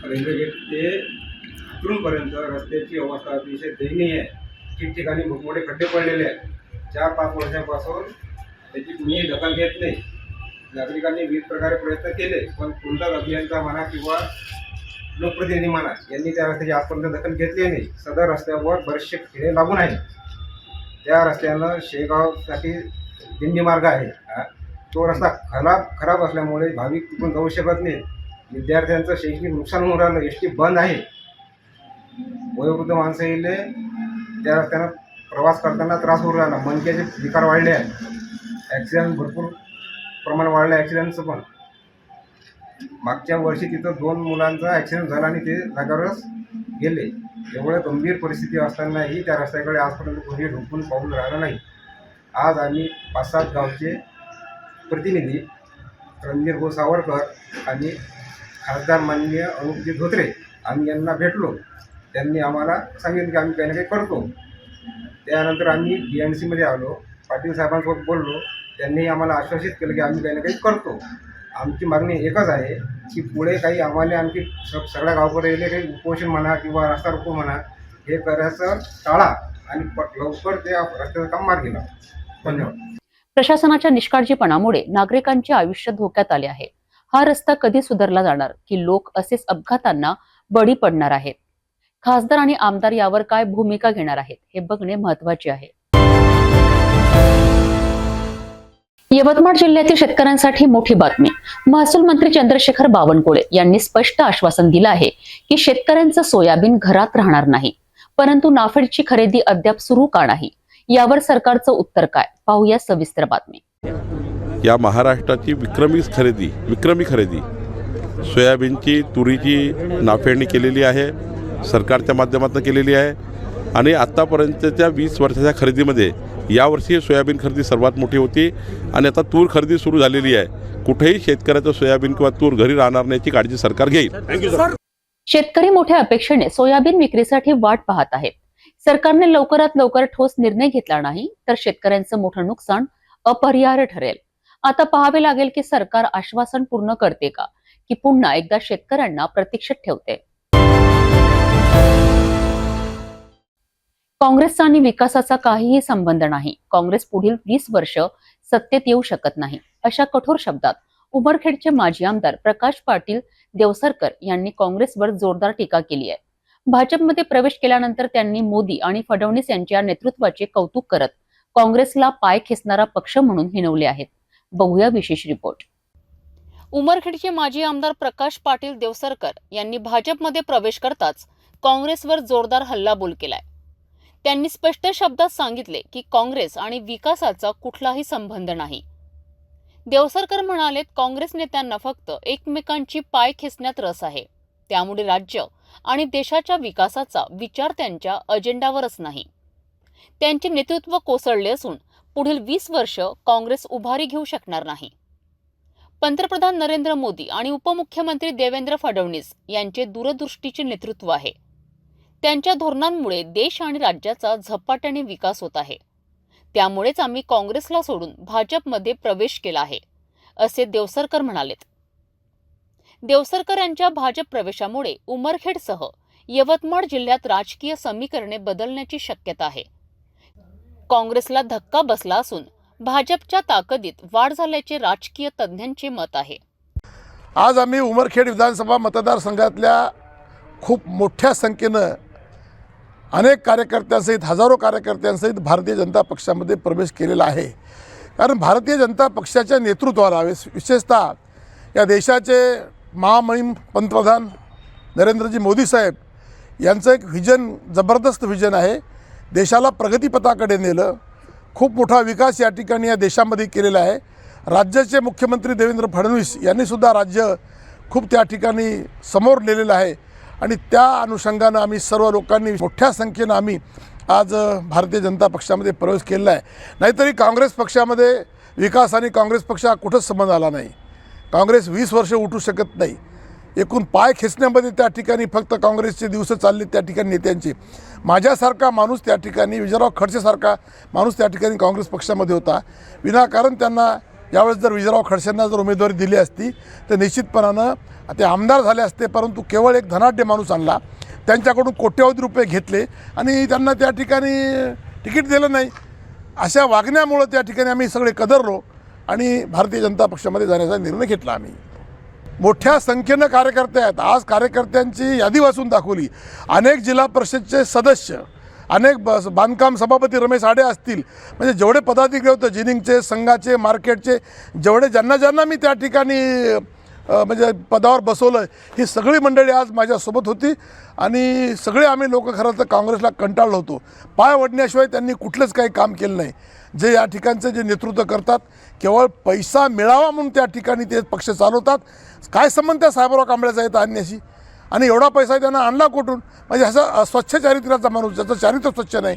रेल्वे गेट ते हातरुणपर्यंत रस्त्याची अवस्था अतिशय दयनीय आहे। ठिकठिकाणी मोठमोठे खड्डे पडलेले आहेत। 4-5 वर्षांपासून त्याची कुणीही दखल घेत नाही। नागरिकांनी विविध प्रकारे प्रयत्न केले, पण कोणताच अभियंता म्हणा किंवा लोकप्रतिनिधी म्हणा यांनी त्या रस्त्याची आजपर्यंत दखल घेतली नाही। सदर रस्त्यावर बरेचसे खेडे लागून आहेत। त्या रस्त्यानं शेगावसाठी दिंडी मार्ग आहे, तो रस्ता खराब असल्यामुळे भाविक तिथून जाऊ शकत नाहीत। विद्यार्थ्यांचं शैक्षणिक नुकसान होऊन राहिलं। ST बंद आहे। वयोवृद्ध माणसं येले त्या रस्त्यानं प्रवास करताना त्रास होऊ राहिला। मणक्याचे विकार वाढले आहेत। ॲक्सिडेंट भरपूर प्रमाण वाढलं आहे ॲक्सिडेंटचं पण। मागच्या वर्षी तिथं 2 मुलांचा ॲक्सिडेंट झाला आणि ते जागेवरच गेले। एवढं गंभीर परिस्थिती असतानाही त्या रस्त्याकडे आजपर्यंत कोणी ढोकून पाऊल राहिलं नाही। आज आम्ही 5-7 गावचे प्रतिनिधी रणधीर सावरकर आणि खासदार माननीय अनुपजी धोत्रे आम्ही यांना भेटलो। त्यांनी आम्हाला सांगितलं की आम्ही काही ना काही करतो। त्यानंतर आम्ही BNCमध्ये आलो, पाटील साहेबांसोबत बोललो। त्यांनी आम्हाला आश्वासित केलं की आम्ही काही ना काही करतो। आमची मागणी एकच आहे की पुढे काही आम्हाला आणखी सगळ्या गावकऱ्याला काही उपोषण म्हणा किंवा रस्ता रोको म्हणा हे करायचं टाळा आणि लवकर ते रस्त्याचं काम मार्गी लावा। धन्यवाद।
प्रशासनाच्या निष्काळजीपणामुळे नागरिकांचे आयुष्य धोक्यात आले आहे। हा रस्ता कधी सुधारला जाणार की लोक असेच अपघातांना बळी पडणार आहेत? खासदार आणि आमदार यावर काय भूमिका घेणार आहेत हे बघणे महत्त्वाचे आहे। यवतमाळ जिल्ह्यातील शेतकऱ्यांसाठी मोठी बातमी। महसूल मंत्री चंद्रशेखर बावनकुळे यांनी स्पष्ट आश्वासन दिलं आहे की शेतकऱ्यांचं सोयाबीन घरात राहणार नाही, परंतु नाफेडची खरेदी अद्याप सुरू का नाही यावर सरकारचं उत्तर काय, पाहूया सविस्तर बातमी।
या महाराष्ट्राची विक्रमी खरेदी सोयाबीनची तुरीची नाफेडणी केलेली आहे, सरकारच्या माध्यमातून केलेली आहे आणि आत्तापर्यंतच्या 20 वर्षाच्या खरेदीमध्ये यावर्षी सोयाबीन खरेदी सर्वात मोठी होती आणि आता तूर खरेदी सुरू झालेली आहे. कुठेही शेतकऱ्याचं सोयाबीन किंवा तूर घरी राहणार नाही याची काळजी सरकार घेईल.
शेतकरी मोठ्या अपेक्षेने सोयाबीन विक्रीसाठी वाट पाहत आहेत. सरकारने लवकरात लवकर ठोस निर्णय घेतला नाही तर शेतकऱ्यांचं मोठं नुकसान अपरिहार्य ठरेल. आता पाहावे लागेल की सरकार आश्वासन पूर्ण करते का की पुन्हा एकदा शेतकऱ्यांना प्रतीक्षेत ठेवते. काँग्रेसचा आणि विकासाचा काहीही संबंध नाही. काँग्रेस पुढील 20 वर्ष सत्तेत येऊ शकत नाही, अशा कठोर शब्दात उमरखेडचे माजी आमदार प्रकाश पाटील देवसरकर यांनी काँग्रेसवर जोरदार टीका केली आहे. भाजपमध्ये प्रवेश केल्यानंतर त्यांनी मोदी आणि फडणवीस यांच्या नेतृत्वाचे कौतुक करत काँग्रेसला पाय खेचणारा पक्ष म्हणून हिणवले आहेत. बघूया विशेष रिपोर्ट. उमरखेडचे माजी आमदार प्रकाश पाटील देवसरकर यांनी भाजपमध्ये प्रवेश करताच काँग्रेसवर जोरदार हल्लाबोल केलाय. त्यांनी स्पष्ट शब्दात सांगितले की काँग्रेस आणि विकासाचा कुठलाही संबंध नाही. देवसरकर म्हणाले, काँग्रेस नेत्यांना फक्त एकमेकांची पाय खेचण्यात रस आहे. त्यामुळे राज्य आणि देशाच्या विकासाचा विचार त्यांच्या अजेंडावरच नाही. त्यांचे नेतृत्व कोसळले असून पुढील 20 वर्ष काँग्रेस उभारी घेऊ शकणार नाही. पंतप्रधान नरेंद्र मोदी आणि उपमुख्यमंत्री देवेंद्र फडणवीस यांचे दूरदृष्टीचे नेतृत्व आहे. त्यांच्या धोरणांमुळे देश आणि राज्याचा झपाट्याने विकास होत आहे. त्यामुळेच आम्ही काँग्रेसला सोडून भाजपमध्ये प्रवेश केला आहे, असे देवसरकर म्हणालेत. देवसरकर यांच्या भाजप प्रवेशामुळे उमरखेडसह यवतमाळ जिल्ह्यात राजकीय समीकरणे बदलण्याची शक्यता आहे. काँग्रेसला धक्का बसला असून भाजपच्या ताकदीत वाढ झाल्याचे राजकीय तज्ज्ञांचे मत आहे.
आज आम्ही उमरखेड विधानसभा मतदारसंघातल्या खूप मोठ्या संख्येनं अनेक कार्यकर्त्यांसहित हजारो कार्यकर्त्यांसहित भारतीय जनता पक्षामध्ये प्रवेश केलेला आहे. कारण भारतीय जनता पक्षाच्या नेतृत्वाला विशेषतः या देशाचे महामहिम पंतप्रधान नरेंद्रजी मोदी साहेब यांचं एक व्हिजन, जबरदस्त व्हिजन आहे. देशाला प्रगतीपथाकडे नेलं, खूप मोठा विकास या ठिकाणी या देशामध्ये केलेला आहे. राज्याचे मुख्यमंत्री देवेंद्र फडणवीस यांनीसुद्धा राज्य खूप त्या ठिकाणी समोर नेलेलं आहे आणि त्या अनुषंगानं आम्ही सर्व लोकांनी मोठ्या संख्येनं आम्ही आज भारतीय जनता पक्षामध्ये प्रवेश केलेला आहे. नाहीतरी काँग्रेस पक्षामध्ये विकास आणि काँग्रेस पक्ष हा कुठंच संबंध आला नाही. काँग्रेस 20 वर्ष उठू शकत नाही. एकूण पाय खेचण्यामध्ये त्या ठिकाणी फक्त काँग्रेसचे दिवस चालले त्या ठिकाणी नेत्यांचे. माझ्यासारखा माणूस त्या ठिकाणी, विजयराव खडसेसारखा माणूस त्या ठिकाणी काँग्रेस पक्षामध्ये होता. विनाकारण त्यांना यावेळेस जर विजयराव खडसेंना जर उमेदवारी दिली असती तर निश्चितपणानं ते आमदार झाले असते. परंतु केवळ एक धनाढ्य माणूस आणला, त्यांच्याकडून कोट्यवधी रुपये घेतले आणि त्यांना त्या ठिकाणी तिकीट दिलं नाही. अशा वागण्यामुळं त्या ठिकाणी आम्ही सगळे कदरलो आणि भारतीय जनता पक्षामध्ये जाण्याचा निर्णय घेतला. आम्ही मोठ्या संख्येनं कार्यकर्ते आहेत. आज कार्यकर्त्यांची यादी वाचून दाखवली. अनेक जिल्हा परिषदचे सदस्य, अनेक बांधकाम सभापती रमेश आडे असतील, म्हणजे जेवढे पदाधिकारी होते जिनिंगचे, संघाचे, मार्केटचे, जेवढे ज्यांना मी त्या ठिकाणी म्हणजे पदावर बसवलं, ही सगळी मंडळी आज माझ्यासोबत होती आणि सगळे आम्ही लोक खरं तर काँग्रेसला कंटाळलो होतो. पाय ओढण्याशिवाय त्यांनी कुठलंच काही काम केलं नाही. जे या ठिकाणचे जे नेतृत्व करतात केवळ पैसा मिळावा म्हणून त्या ठिकाणी ते पक्ष चालवतात. काय संबंध त्या साहेबराव कांबळेचा येतं आणण्याशी? आणि एवढा पैसा त्यांना आणला कुठून? म्हणजे असा अस्वच्छ चारित्र्याचा माणूस, ज्याचं चारित्र्य स्वच्छ नाही,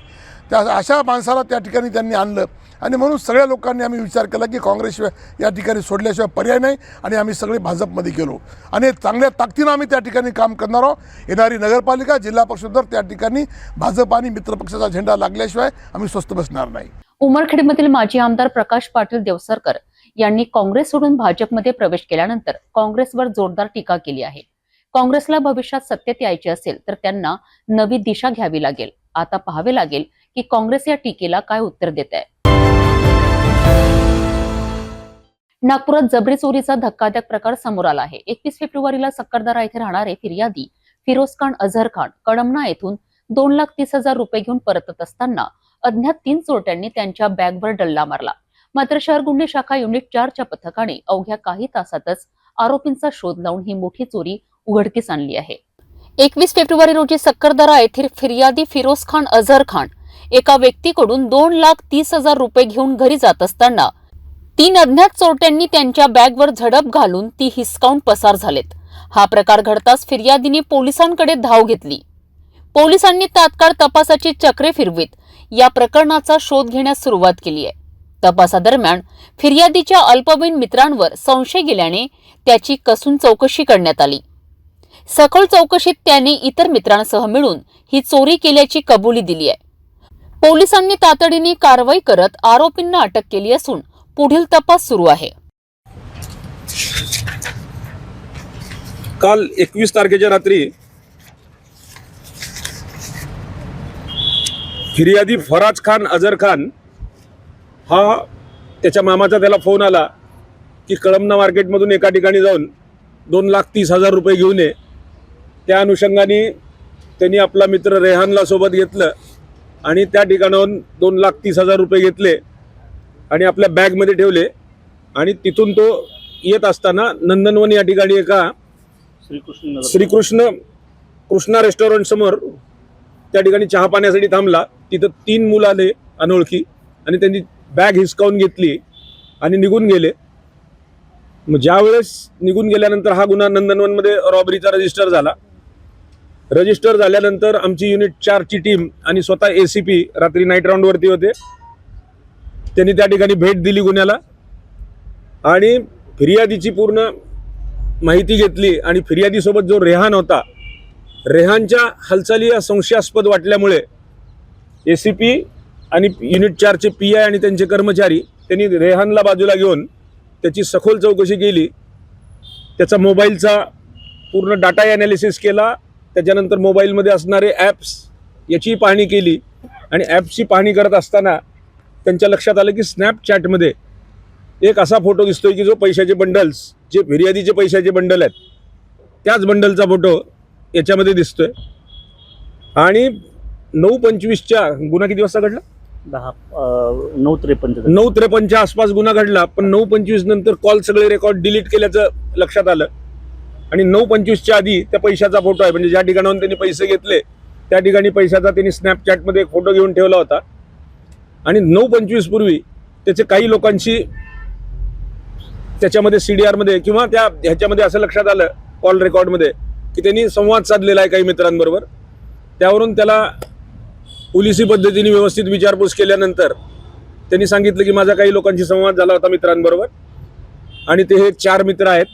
त्या अशा माणसाला त्या ठिकाणी त्यांनी आणलं. आणि म्हणून सगळ्या लोकांनी आम्ही विचार केला की काँग्रेसशिवाय या ठिकाणी सोडल्याशिवाय पर्याय नाही आणि आम्ही सगळे भाजपमध्ये गेलो आणि चांगल्या ताकदीनं आम्ही त्या ठिकाणी काम करणार आहोत. येणारी नगरपालिका, जिल्हा परिषदवर त्या ठिकाणी भाजप आणि मित्रपक्षाचा झेंडा लागल्याशिवाय आम्ही स्वस्थ बसणार नाही.
उमरखेडमधील माजी आमदार प्रकाश पाटील देवसरकर यांनी काँग्रेस सोडून भाजपमध्ये प्रवेश केल्यानंतर काँग्रेसवर जोरदार टीका केली आहे. काँग्रेसला भविष्यात सत्तेत यायचे असेल तर त्यांना नवी दिशा घ्यावी लागेल. आता पाहावे लागेल की काँग्रेस या टीकेला काय उत्तर देत आहे. नागपुरात जबरी चोरीचा धक्कादायक प्रकार समोर आला आहे. 21 फेब्रुवारीला सक्करदरा येथे राहणारे फिर्यादी फिरोज खान अझहर खान कडमना येथून 2,30,000 रुपये घेऊन परतत असताना अज्ञात 3 चोरट्यांनी त्यांच्या बॅगवर डल्ला मारला. मात्र शहर गुन्हे शाखा युनिट 4च्या पथकाने अवघ्या काही तासातच आरोपींचा शोध लावून ही मोठी चोरी उघडकीस आणली आहे. 21 फेब्रुवारी रोजी सक्करदरा येथील फिर्यादी फिरोज खान अझहर खान एका व्यक्तीकडून 2,30,000 रुपये घेऊन घरी जात असताना 3 अज्ञात चोरट्यांनी त्यांच्या बॅगवर झडप घालून ती हिसकावून पसार झालेत. हा प्रकार घडताच फिर्यादीने पोलिसांकडे धाव घेतली. पोलिसांनी तात्काळ तपासाची चक्रे फिरवीत या प्रकरणाचा शोध घेण्यास सुरुवात केली आहे. तपासादरम्यान फिर्यादीच्या अल्पवयीन मित्रांवर संशय गेल्याने त्याची कसून चौकशी करण्यात आली. सखोल चौकशीत त्याने इतर मित्रांसह मिळून ही चोरी केल्याची कबुली दिली आहे. पोलिसांनी तातडीने कारवाई करत आरोपींना अटक केली असून पुढील तपास सुरू आहे.
काल 21 तारखेच्या रात्री फिर्यादी फराज खान अजर खान हा त्याच्या मामाचा त्याला फोन आला की कळमना मार्केटमधून एका ठिकाणी जाऊन 2,30,000 रुपये घेऊन ये. त्या अनुषंगाने त्यांनी आपला मित्र रेहानला सोबत घेतलं आणि त्या ठिकाणाहून 2,30,000 रुपये घेतले आणि आपल्या बॅगमध्ये ठेवले आणि तिथून तो येत असताना नंदनवन या ठिकाणी एका कृष्णा रेस्टॉरंट समोर त्या ठिकाणी चहा पाण्यासाठी थांबला. तिथं 3 मुलं आले अनोळखी आणि त्यांनी बॅग हिसकावून घेतली आणि निघून गेले. मग ज्यावेळेस निघून गेल्यानंतर हा गुन्हा नंदनवनमध्ये रॉबरीचा रजिस्टर झाला. रजिस्टर झाल्यानंतर आमची युनिट 4ची टीम आणि स्वतः ACP रात्री नाईट राऊंडवरती होते. त्यांनी त्या ठिकाणी भेट दिली गुन्ह्याला आणि फिर्यादीची पूर्ण माहिती घेतली आणि फिर्यादीसोबत जो रेहान होता, रेहानच्या हालचाली या संशयास्पद वाटल्यामुळे ACP आणि युनिट 4चे PI आणि त्यांचे कर्मचारी त्यांनी रेहानला बाजूला घेऊन त्याची सखोल चौकशी केली. त्याचा मोबाईलचा पूर्ण डाटा ॲनालिसिस केला. त्याच्यानंतर मोबाईलमध्ये असणारे ॲप्स याची पाहणी केली आणि ॲप्सची पाहणी करत असताना त्यांच्या लक्षात आलं की स्नॅपचॅटमध्ये एक असा फोटो दिसतोय की जो पैशाचे बंडल्स, जे फिर्यादीचे पैशाचे बंडल आहेत, त्याच बंडलचा फोटो याच्यामध्ये दिसतोय. आणि 9:25च्या गुन्हा किती वाजता घडला? 9:53च्या आसपास गुन्हा घडला. पण 9:25 नंतर कॉल सगळे रेकॉर्ड डिलीट केल्याचं लक्षात आलं आणि 9:25च्या आधी त्या पैशाचा फोटो आहे, म्हणजे ज्या ठिकाणाहून त्यांनी पैसे घेतले त्या ठिकाणी पैशाचा त्यांनी स्नॅपचॅटमध्ये एक फोटो घेऊन ठेवला होता. आणि 9:25 पूर्वी त्याचे काही लोकांशी त्याच्यामध्ये CDR मध्ये किंवा त्या ह्याच्यामध्ये असं लक्षात आलं कॉल रेकॉर्डमध्ये की त्यांनी संवाद साधलेला आहे काही मित्रांबरोबर. त्यावरून त्याला पोलिसी पद्धतीने व्यवस्थित विचारपूस केल्यानंतर त्यांनी सांगितलं की माझा काही लोकांशी संवाद झाला होता मित्रांबरोबर आणि ते हे 4 मित्र आहेत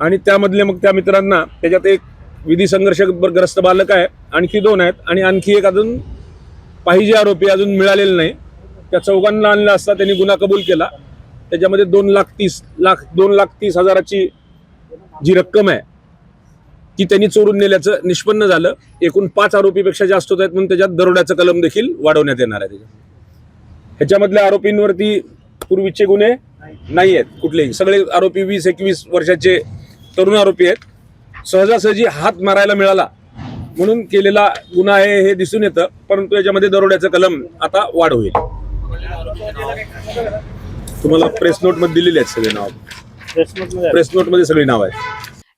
आणि त्यामधले मग त्या मित्रांना त्याच्यात एक विधी संघर्षग्रस्त बालक आहे, आणखी 2 आहेत आणि आणखी एक अजून पाहिजे आरोपी अजून मिळालेले नाही. त्या 4घांना आणलं असता त्यांनी गुन्हा कबूल केला. त्याच्यामध्ये 2,30,000ची जी रक्कम आहे ती त्यांनी चोरून नेल्याचं निष्पन्न झालं. एकूण 5 आरोपीपेक्षा जास्त होत आहेत म्हणून त्याच्यात दरोड्याचं कलम देखील वाढवण्यात येणार आहे. ह्याच्यामधल्या आरोपींवरती पूर्वीचे गुन्हे नाही आहेत कुठलेही. सगळे आरोपी 20-21 वर्षाचे तरुण आरोपी आहेत. सहजासहजी हात मारायला मिळाला म्हणून केलेला गुन्हा आहे हे दिसून येतं, परंतु याच्यामध्ये दरोड्याचं कलम आता वाढ होईल. तुम्हाला प्रेस नोटमध्ये दिलेली आहेत सगळे नाव, प्रेस नोटमध्ये सगळी नाव आहेत.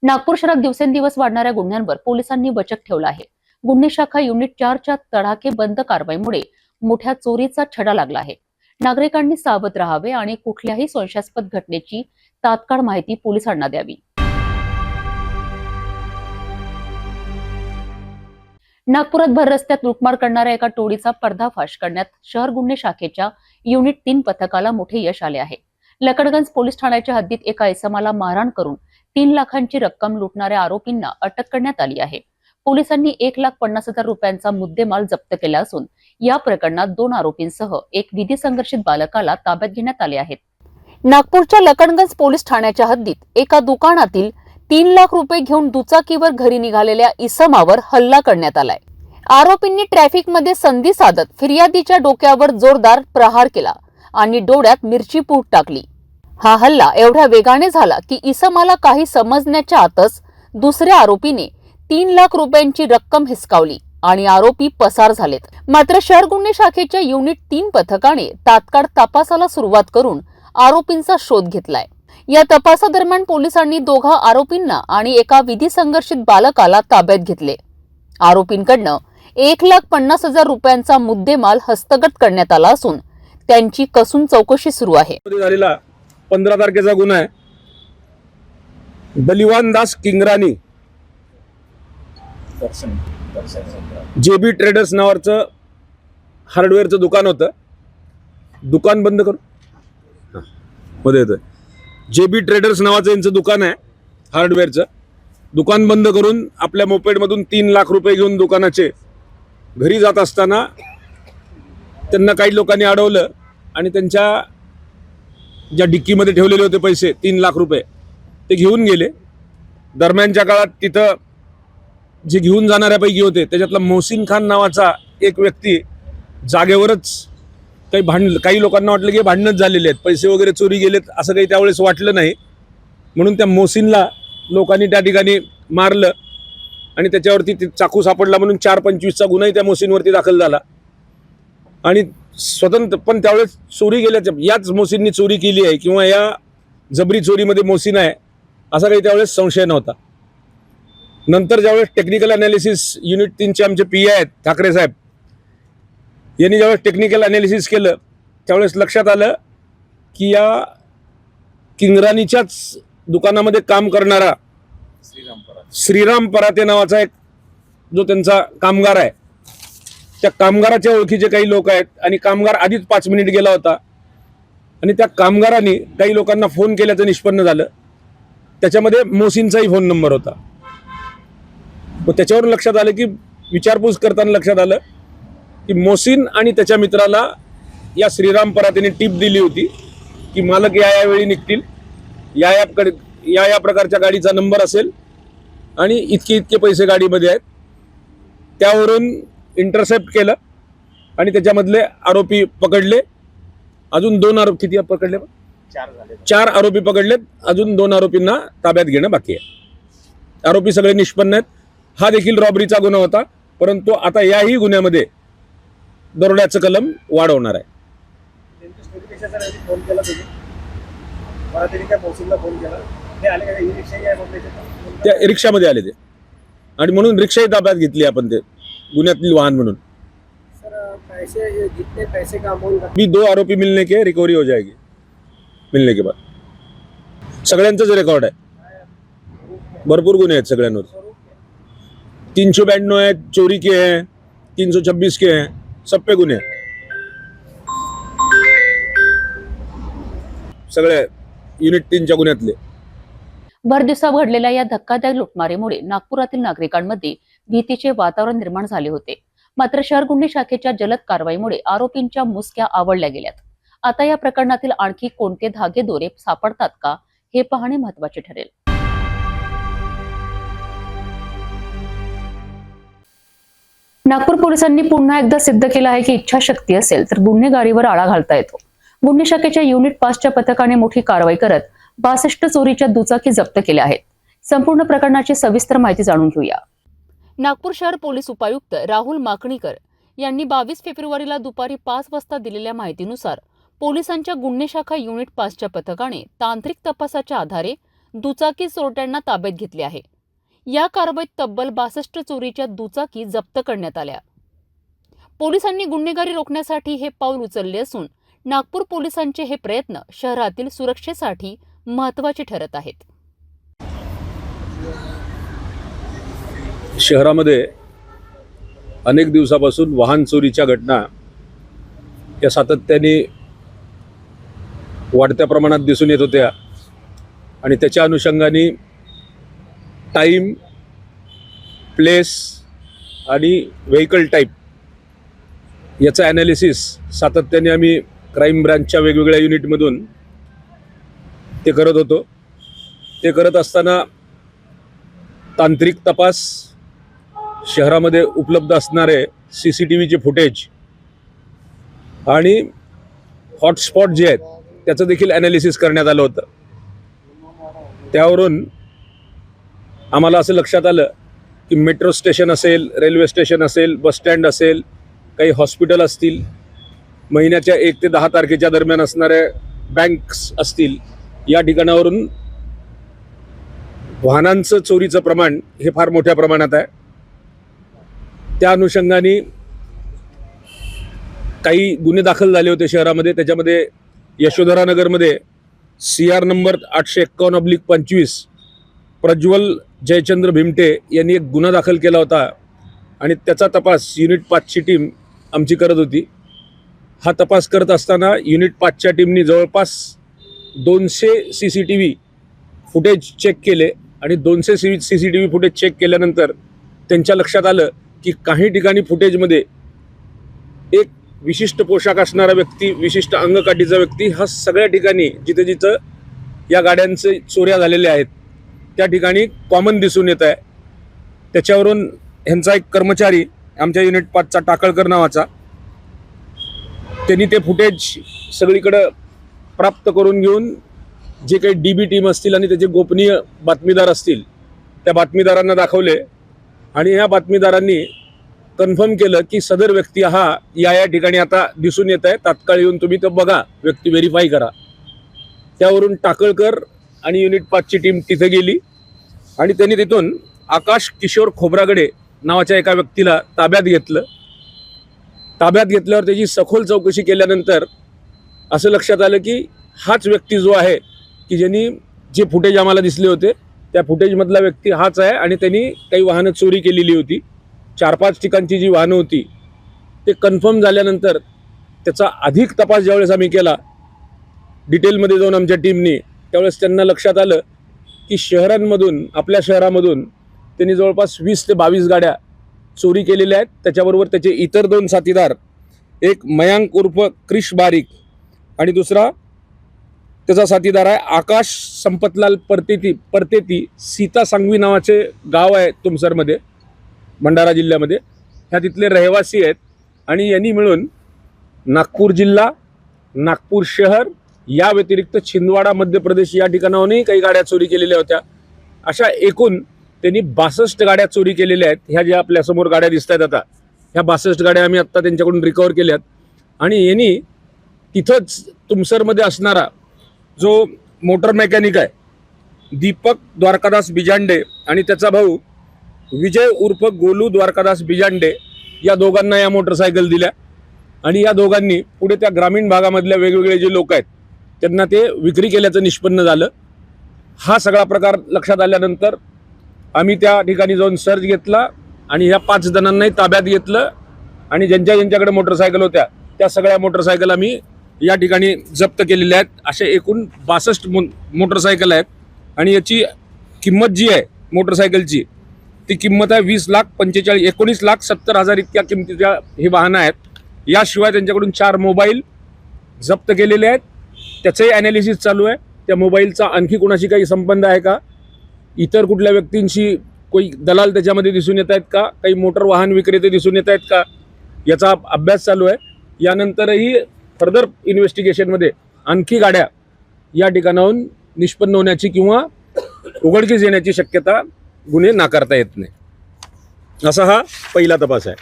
नागपूर शहरात दिवसेंदिवस वाढणाऱ्या गुन्ह्यांवर पोलिसांनी वचक ठेवला आहे. गुन्हे शाखा युनिट 4च्या तडाखेबंद कारवाईमुळे मोठ्या चोरीचा छडा लागला आहे. नागरिकांनी सावध राहावे आणि कुठल्याही संशयास्पद घटनेची तात्काळ माहिती पोलिसांना द्यावी. नागपुरात भर रस्त्यात लुटमार करणाऱ्या एका टोळीचा पर्दाफाश करण्यात शहर गुन्हे शाखेच्या युनिट 3 पथकाला मोठे यश आले आहे. लकडगंज पोलीस ठाण्याच्या हद्दीत एका इसमाला मारहाण करून 3 लाखांची रक्कम लुटणाऱ्या आरोपींना अटक करण्यात आली आहे. पोलिसांनी 1,50,000 रुपयांचा मुद्देमाल जप्त केला असून या प्रकरणात 2 आरोपींसह एक विधी संघर्षित बालकाला ताब्यात घेण्यात आले आहेत. नागपूरच्या लकडगंज पोलीस ठाण्याच्या हद्दीत एका दुकानातील 3 लाख रुपये घेऊन दुचाकीवर घरी निघालेल्या इसमावर हल्ला करण्यात आलाय. आरोपींनी ट्रॅफिकमध्ये संधी साधत फिर्यादीच्या डोक्यावर जोरदार प्रहार केला आणि डोळ्यात मिरची पूड टाकली. हा हल्ला एवढ्या वेगाने झाला की इसमाला काही समजण्याच्या आतच दुसऱ्या आरोपीने 3 लाख रुपयांची रक्कम हिसकावली आणि आरोपी पसार झालेत. मात्र शहर गुन्हे शाखेच्या युनिट 3 पथकाने तात्काळ तपासाला सुरुवात करून आरोपींचा शोध घेतलाय. या तपासादरम्यान पोलिसांनी 2 आरोपींना आणि एका विधी संघर्षित बालकाला ताब्यात घेतले. आरोपींकडनं 1,50,000 रुपयांचा मुद्देमाल हस्तगत करण्यात आला असून त्यांची कसून चौकशी सुरू आहे.
झालेला 15 तारखेचा गुन्हा आहे. बलिवान दास किंगरानी JB ट्रेडर्स नावाचं हार्डवेअरचं दुकान होतं. दुकान बंद करू मध्ये येतं. JB ट्रेडर्स नावाचं यांचं दुकान आहे हार्डवेअरचं. दुकान बंद करून आपल्या मोपेडमधून 3 लाख रुपये घेऊन दुकानाचे घरी जात असताना त्यांना काही लोकांनी अडवलं आणि त्यांच्या ज्या डिक्कीमध्ये ठेवलेले होते पैसे 3 लाख रुपये ते घेऊन गेले. दरम्यानच्या काळात तिथं जे घेऊन जाणाऱ्यापैकी होते त्याच्यातला मोहसिन खान नावाचा एक व्यक्ती जागेवरच काही लोकांना वाटलं की भांडणच झालेले आहेत, पैसे वगैरे चोरी गेलेत असं काही त्यावेळेस वाटलं नाही. म्हणून त्या मोहसिनला लोकांनी त्या ठिकाणी मारलं आणि त्याच्यावरती चाकू सापडला म्हणून 425चा गुन्हाही त्या मोहसिनवरती दाखल झाला. आणि स्वतंत्र पण त्यावेळेस चोरी गेल्याच्या याच मोहसिननी चोरी केली आहे किंवा या जबरी चोरीमध्ये मोहसिन आहे असा काही त्यावेळेस संशय नव्हता. नंतर ज्यावेळेस टेक्निकल अनालिसिस युनिट 3चे आमचे PI आहेत ठाकरे साहेब यांनी ज्यावेळेस टेक्निकल अनालिसिस केलं त्यावेळेस लक्षात आलं की या किंगरानीच्याच दुकानामध्ये काम करणारा श्रीराम पराते नावाचा एक जो त्यांचा कामगार आहे त्या कामगाराच्या ओळखीचे काही लोक आहेत आणि कामगार आधीच 5 मिनिट गेला होता आणि त्या कामगारांनी काही लोकांना फोन केल्याचं निष्पन्न झालं. त्याच्यामध्ये मोहसिनचाही फोन नंबर होता. मग त्याच्यावरून लक्षात आलं की विचारपूस करताना लक्षात आलं की मोहसिन आणि त्याच्या मित्राला या श्रीराम परातेने टीप दिली होती की मालक या वेळी निघतील, या प्रकारच्या गाडीचा नंबर असेल आणि इतके पैसे गाडीमध्ये आहेत. त्यावरून इंटरसेप्ट केलं आणि त्याच्यामधले आरोपी पकडले. अजून 2 आरोपी किती पकडले? 4 आरोपी पकडलेत. अजून 2 आरोपींना ताब्यात घेणं बाकी आहे. आरोपी सगळे निष्पन्न आहेत. हा देखील रॉबरीचा गुन्हा होता परंतु आता याही गुन्ह्यामध्ये दरोड्याचं कलम वाढवणार आहे. त्या रिक्षामध्ये आले ते आणि म्हणून रिक्षाही ताब्यात घेतली आपण ते गुन्ह्यातील वाहन म्हणून. भी 2 आरोपी मिलने के रिकवरी हो जाएगी मिलने के बाद. सगळ्यांचंच रेकॉर्ड आहे. भरपूर गुन्हे आहेत सगळ्यांवर. 392 है, चोरी के हैं, 326 के हैं, सब पे गुन्हे सगळे युनिट 3च्या गुन्ह्यातले.
भर दिवसात घडलेल्या या धक्कादायक लुटमारीमुळे नागपुरातील नागरिकांमध्ये भीतीचे वातावरण निर्माण झाले होते. मात्र शहर गुन्हे शाखेच्या जलद कारवाईमुळे आरोपींच्या मुसक्या आवळल्या गेल्यात. आता या प्रकरणातील आणखी कोणते धागेदोरे सापडतात का हे पाहणे महत्त्वाचे ठरेल. नागपूर पोलिसांनी पुन्हा एकदा सिद्ध केलं आहे की इच्छाशक्ती असेल तर गुन्हेगारीवर आळा घालता येतो. गुन्हे शाखेच्या युनिट 5च्या पथकाने मोठी कारवाई करत 62 चोरीच्या दुचाकी जप्त केल्या आहेत. संपूर्ण प्रकरणाची सविस्तर माहिती जाणून घेऊया. नागपूर शहर पोलीस उपायुक्त राहुल माकणीकर यांनी 22 फेब्रुवारीला दुपारी 5 वाजता दिलेल्या माहितीनुसार पोलिसांच्या गुन्हे शाखा युनिट 5च्या पथकाने तांत्रिक तपासाच्या आधारे दुचाकी चोरट्यांना ताब्यात घेतले आहे. या कारवाईत तब्बल 62 चोरीच्या दुचाकी जप्त करण्यात आल्या. पोलिसांनी गुन्हेगारी रोखण्यासाठी हे पाऊल उचलले असून नागपूर पोलिसांचे हे प्रयत्न शहरातील सुरक्षेसाठी महत्त्वाचे ठरत आहेत.
शहरामध्ये अनेक दिवसापासून वाहन चोरीच्या घटना या सातत्याने वाढत्या प्रमाणात दिसून येत होत्या आणि त्याच्या अनुषंगाने टाईम, प्लेस आणि व्हेकल टाईप याचं ॲनालिसिस सातत्याने आम्ही क्राईम ब्रांचच्या वेगवेगळ्या युनिटमधून ते करत होतो. ते करत असताना तांत्रिक तपास, शहरामध्ये उपलब्ध असणारे CCTVचे फुटेज आणि हॉटस्पॉट जे आहेत त्याचं देखील ॲनालिसिस करण्यात आलं होतं. त्यावरून आम्हाला असं लक्षात आलं की मेट्रो स्टेशन असेल, रेल्वे स्टेशन असेल, बसस्टँड असेल, काही हॉस्पिटल असतील, महिन्याच्या 1 ते 10 तारखेच्या दरम्यान असणाऱ्या बँक्स असतील, या ठिकाणावरून वाहनांचं चोरीचं प्रमाण हे फार मोठ्या प्रमाणात आहे. त्या अनुषंगाने काही गुन्हे दाखल झाले होते शहरामध्ये. त्याच्यामध्ये यशोधरा नगरमध्ये CR नंबर 851/25 प्रज्वल जयचंद्र भिमटे यांनी एक गुन्हा दाखल केला होता आणि त्याचा तपास युनिट 5ची टीम आमची करत होती. हा तपास करत असताना युनिट 5च्या टीमनी जवळपास 200 CCTV फुटेज चेक केले आणि 200 CCTV फुटेज चेक केल्यानंतर त्यांच्या लक्षात आलं की काही ठिकाणी फुटेजमध्ये एक विशिष्ट पोशाख असणारा व्यक्ती, विशिष्ट अंगकाठीचा व्यक्ती हा सगळ्या ठिकाणी जिथे जिथं या गाड्यांचे चोऱ्या झालेल्या आहेत त्या ठिकाणी कॉमन दिसून येत आहे. त्याच्यावरून ह्यांचा एक कर्मचारी आमच्या युनिट 5चा टाकळकर नावाचा, त्यांनी ते फुटेज सगळीकडं प्राप्त करून घेऊन जे काही DB टीम असतील आणि त्याचे गोपनीय बातमीदार असतील त्या बातमीदारांना दाखवले आणि ह्या बातमीदारांनी कन्फर्म केलं की सदर व्यक्ती हा या ठिकाणी आता दिसून येत आहे, तात्काळ येऊन तुम्ही तो बघा, व्यक्ती व्हेरीफाय करा. त्यावरून टाकळकर आणि युनिट 5ची टीम तिथे गेली आणि त्यांनी तिथून आकाश किशोर खोब्रागडे नावाच्या एका व्यक्तीला ताब्यात घेतलं. ताब्यात घेतल्यावर त्याची सखोल चौकशी केल्यानंतर असं लक्षात आलं की हाच व्यक्ती जो आहे की ज्यांनी जे फुटेज आम्हाला दिसले होते त्या फुटेजमधला व्यक्ती हाच आहे आणि त्यांनी काही वाहनं चोरी केलेली होती. 4-5 ठिकाणची जी वाहनं होती ते कन्फर्म झाल्यानंतर त्याचा अधिक तपास ज्यावेळेस आम्ही केला डिटेलमध्ये जाऊन आमच्या टीमनी, त्यावेळेस त्यांना लक्षात आलं की शहरांमधून, आपल्या शहरामधून त्यांनी जवळपास 20 ते 22 गाड्या चोरी केलेल्या आहेत. त्याच्याबरोबर त्याचे इतर 2 साथीदार, एक मयांक उर्फ क्रिश बारीक आणि दुसरा त्याचा साथीदार आहे आकाश संपतलाल परतेती. सीता सांगवी नावाचे गाव आहे तुमसरमध्ये, भंडारा जिल्ह्यामध्ये. ह्या तिथले रहिवासी आहेत आणि यांनी मिळून नागपूर जिल्हा, नागपूर शहर या व्यतिरिक्त छिंदवाडा मध्य प्रदेश या ठिकाणाहूनही काही गाड्या चोरी केलेल्या होत्या. अशा एकूण त्यांनी 62 गाड्या चोरी केलेल्या आहेत. ह्या ज्या आपल्यासमोर गाड्या दिसत आहेत आता, ह्या 62 गाड्या आम्ही आत्ता त्यांच्याकडून रिकवर केल्यात. आणि यांनी तिथंच तुमसरमध्ये असणारा जो मोटर मेकॅनिक आहे दीपक द्वारकादास बिजांडे आणि त्याचा भाऊ विजय उर्फ गोलू द्वारकादास बिजांडे, या दोघांना या मोटरसायकल दिल्या आणि या दोघांनी पुढे त्या ग्रामीण भागामधल्या वेगवेगळे जे लोक आहेत त्यांना ते विक्री केल्याचं निष्पन्न झालं. हा सगळा प्रकार लक्षात आल्यानंतर आम्ही त्या ठिकाणी जाऊन सर्च घेतला आणि ह्या 5 जणांनाही ताब्यात घेतलं आणि ज्यांच्याकडे मोटरसायकल होत्या त्या सगळ्या मोटरसायकल आम्ही या ठिकाणी जप्त केलेल्या आहेत. असे एकूण 62 मोटरसायकल आहेत आणि याची किंमत जी आहे मोटरसायकलची ती किंमत आहे 19,70,000 इतक्या किमतीच्या ही वाहनं आहेत. याशिवाय त्यांच्याकडून 4 मोबाईल जप्त केलेले आहेत. त्याचंही ॲनालिसिस चालू आहे. त्या मोबाईलचा आणखी कोणाशी काही संबंध आहे का, इतर कुठल्या व्यक्तींशी कोणी दलाल त्याच्यामध्ये दिसून येत आहेत का, काही मोटर वाहन विक्रेते दिसून येत आहेत का, याचा अभ्यास चालू आहे. यानंतरही फर्दर इन्व्हेस्टिगेशनमध्ये आणखी गाड्या या ठिकाणाहून निष्पन्न होण्याची किंवा उघडकीस येण्याची शक्यता गुन्हे नाकारता येत नाही. असा हा पहिला तपास आहे.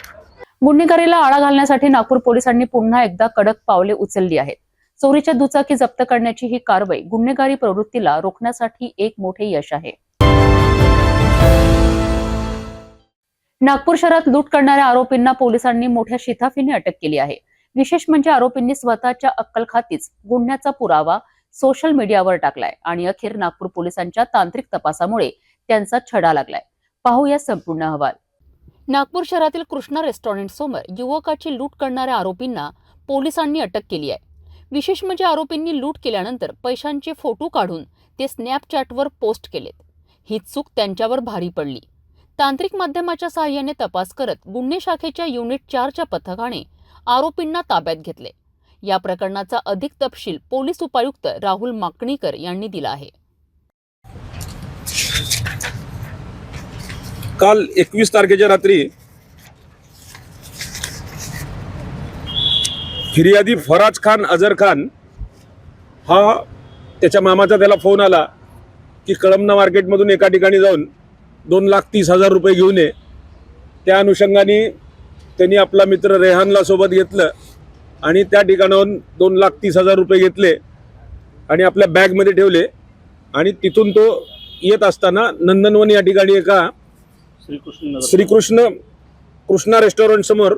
गुन्हेगारीला आळा घालण्यासाठी नागपूर पोलिसांनी पुन्हा एकदा कडक पावले उचलली आहेत. चोरीच्या दुचाकी जप्त करण्याची ही कारवाई गुन्हेगारी प्रवृत्तीला रोखण्यासाठी एक मोठे यश आहे. नागपूर शहरात लूट करणाऱ्या आरोपींना पोलिसांनी मोठ्या शिताफीने अटक केली आहे. विशेष म्हणजे आरोपींनी स्वतःच्या अक्कलखातीच गुन्ह्याचा पुरावा सोशल मीडियावर टाकलाय आणि अखेर नागपूर पोलिसांच्या तांत्रिक तपासामुळे त्यांचा छडा लागलाय. पाहूया संपूर्ण अहवाल. नागपूर शहरातील कृष्णा रेस्टॉरंट समोर युवकाची लूट करणाऱ्या आरोपींना पोलिसांनी अटक केली आहे. विशेष म्हणजे आरोपींनी लूट केल्यानंतर पैशांचे फोटो काढून ते स्नॅपचॅटवर पोस्ट केलेत. ही चूक त्यांच्यावर भारी पडली. तांत्रिक माध्यमाच्या सहाय्याने तपास करत गुन्हे शाखेच्या युनिट 4च्या पथकाने आरोपींना ताब्यात घेतले. या प्रकरणाचा अधिक तपशील पोलीस उपायुक्त राहुल माकणीकर यांनी दिला आहे.
काल 21 तारखेच्या रात्री फिर्यादी फराज खान अजर खान हा त्याच्या मामाचा त्याला फोन आला की कळमना मार्केटमधून एका ठिकाणी जाऊन 2,30,000 रुपये घेऊन ये. त्या अनुषंगाने त्यांनी आपला मित्र रेहानला सोबत घेतलं आणि त्या ठिकाणाहून 2,30,000 रुपये घेतले आणि आपल्या बॅगमध्ये ठेवले आणि तिथून तो येत असताना नंदनवन या ठिकाणी एका कृष्णा रेस्टॉरंट समोर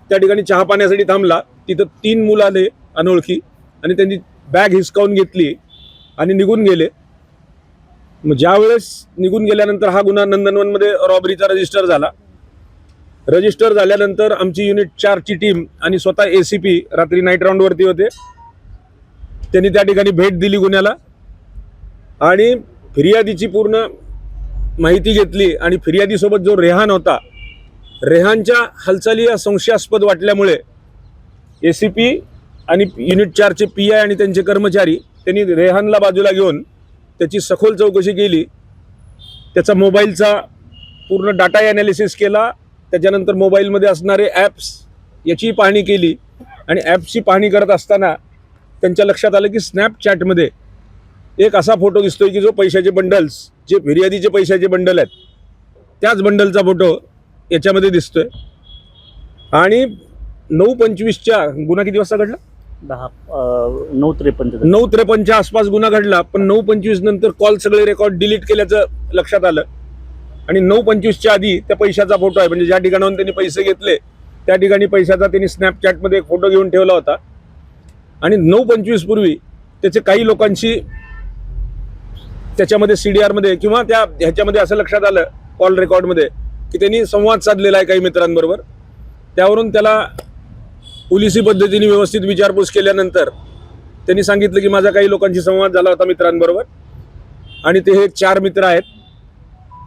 त्या ठिकाणी चहा पाण्यासाठी थांबला. तिथं 3 मुलं आले अनोळखी आणि त्यांनी बॅग हिसकावून घेतली आणि निघून गेले. मग ज्यावेळेस निघून गेल्यानंतर हा गुन्हा नंदनवनमध्ये रॉबरीचा रजिस्टर झाला. रजिस्टर झाल्यानंतर आमची युनिट 4 ची टीम आणि स्वतः ACP रात्री नाईट राऊंडवरती होते. त्यांनी त्या ठिकाणी भेट दिली गुन्ह्याला आणि फिर्यादीची पूर्ण माहिती घेतली आणि फिर्यादीसोबत जो रेहान होता, रेहानच्या हालचाली या संशयास्पद वाटल्यामुळे ACP आणि युनिट 4 चे PI आणि त्यांचे कर्मचारी त्यांनी रेहानला बाजूला घेऊन त्याची सखोल चौकशी केली. त्याचा मोबाईलचा पूर्ण डाटा ॲनालिसिस केला. त्याच्यानंतर मोबाईलमध्ये असणारे ॲप्स याची पाहणी केली आणि ॲप्सची पाहणी करत असताना त्यांच्या लक्षात आलं की स्नॅपचॅटमध्ये एक असा फोटो दिसतोय की जो पैशाचे बंडल्स, जे फिर्यादीचे पैशाचे बंडल आहेत, त्याच बंडलचा फोटो याच्यामध्ये दिसतोय. आणि 9:25च्या गुन्हा किती वाजता घडला? 9:53 आसपास गुन्हा घडला. पण 9:25 नंतर कॉल सगळे रेकॉर्ड डिलीट केल्याचं लक्षात आलं आणि 9:25च्या आधी त्या पैशाचा फोटो आहे, म्हणजे ज्या ठिकाणाहून त्यांनी पैसे घेतले त्या ठिकाणी पैशाचा त्यांनी स्नॅपचॅटमध्ये एक फोटो घेऊन ठेवला होता. आणि 9:25 पूर्वी त्याचे काही लोकांशी त्याच्यामध्ये CDR मध्ये किंवा त्या ह्याच्यामध्ये असं लक्षात आलं कॉल रेकॉर्डमध्ये की त्यांनी संवाद साधलेला आहे काही मित्रांबरोबर. त्यावरून त्याला पोलिसी पद्धतीने व्यवस्थित विचारपूस केल्यानंतर त्यांनी सांगितलं की माझा काही लोकांशी संवाद झाला होता मित्रांबरोबर आणि ते हे 4 मित्र आहेत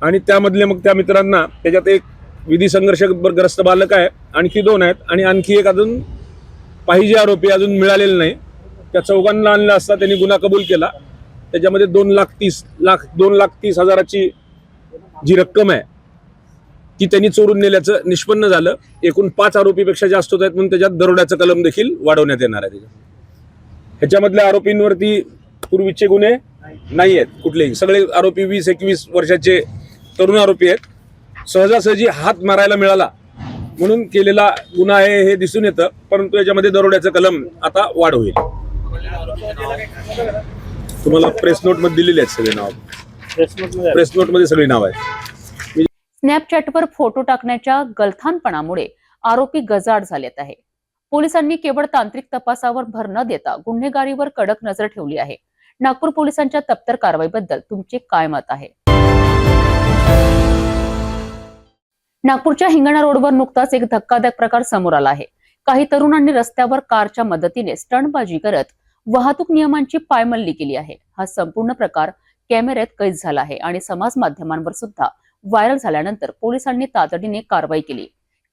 आणि त्यामधले मग त्या मित्रांना त्याच्यात एक विधी संघर्षग्रस्त बालक आहे, आणखी 2 आहेत आणि आणखी एक अजून पाहिजे आरोपी अजून मिळालेले नाही. त्या 4घांना आणलं असता त्यांनी गुन्हा कबूल केला. त्याच्यामध्ये 2,30,000ची जी रक्कम आहे ती त्यांनी चोरून नेल्याचं निष्पन्न झालं. एकूण 5 आरोपीपेक्षा जास्त होत आहेत म्हणून त्याच्यात दरोड्याचं कलम देखील वाढवण्यात येणार आहे. ह्याच्यामधल्या आरोपींवरती पूर्वीचे गुन्हे नाही आहेत कुठलेही. सगळे आरोपी 20-21 वर्षाचे तरुण आरोपी आहेत. सहजासहजी हात मारायला मिळाला म्हणून केलेला गुन्हा आहे हे दिसून येतं, परंतु याच्यामध्ये दरोड्याचं कलम आता वाढ होईल. तुम्हाला प्रेस नोटमध्ये दिलेले आहेत सगळे नाव. प्रेस नोटमध्ये सगळी नाव आहेत.
स्नॅपचॅटवर फोटो टाकण्याच्या गलथानपणामुळे आरोपी गजाआड झालेत आहे. पोलिसांनी केवळ तांत्रिक तपासावर भर न देता गुन्हेगारीवर कडक नजर ठेवली आहे. नागपूर पोलिसांच्या तप्तर कारवाईबद्दल तुमचे काय मत आहे? नागपूरच्या हिंगणा रोडवर नुकताच एक धक्कादायक प्रकार समोर आला आहे. काही तरुणांनी रस्त्यावर कारच्या मदतीने स्टंटबाजी करत वाहतूक नियमांची पायमल्ली केली आहे. हा संपूर्ण प्रकार कॅमेऱ्यात कैद झाला आहे आणि समाज माध्यमांवर सुद्धा व्हायरल झाल्यानंतर पोलिसांनी तातडीने कारवाई केली.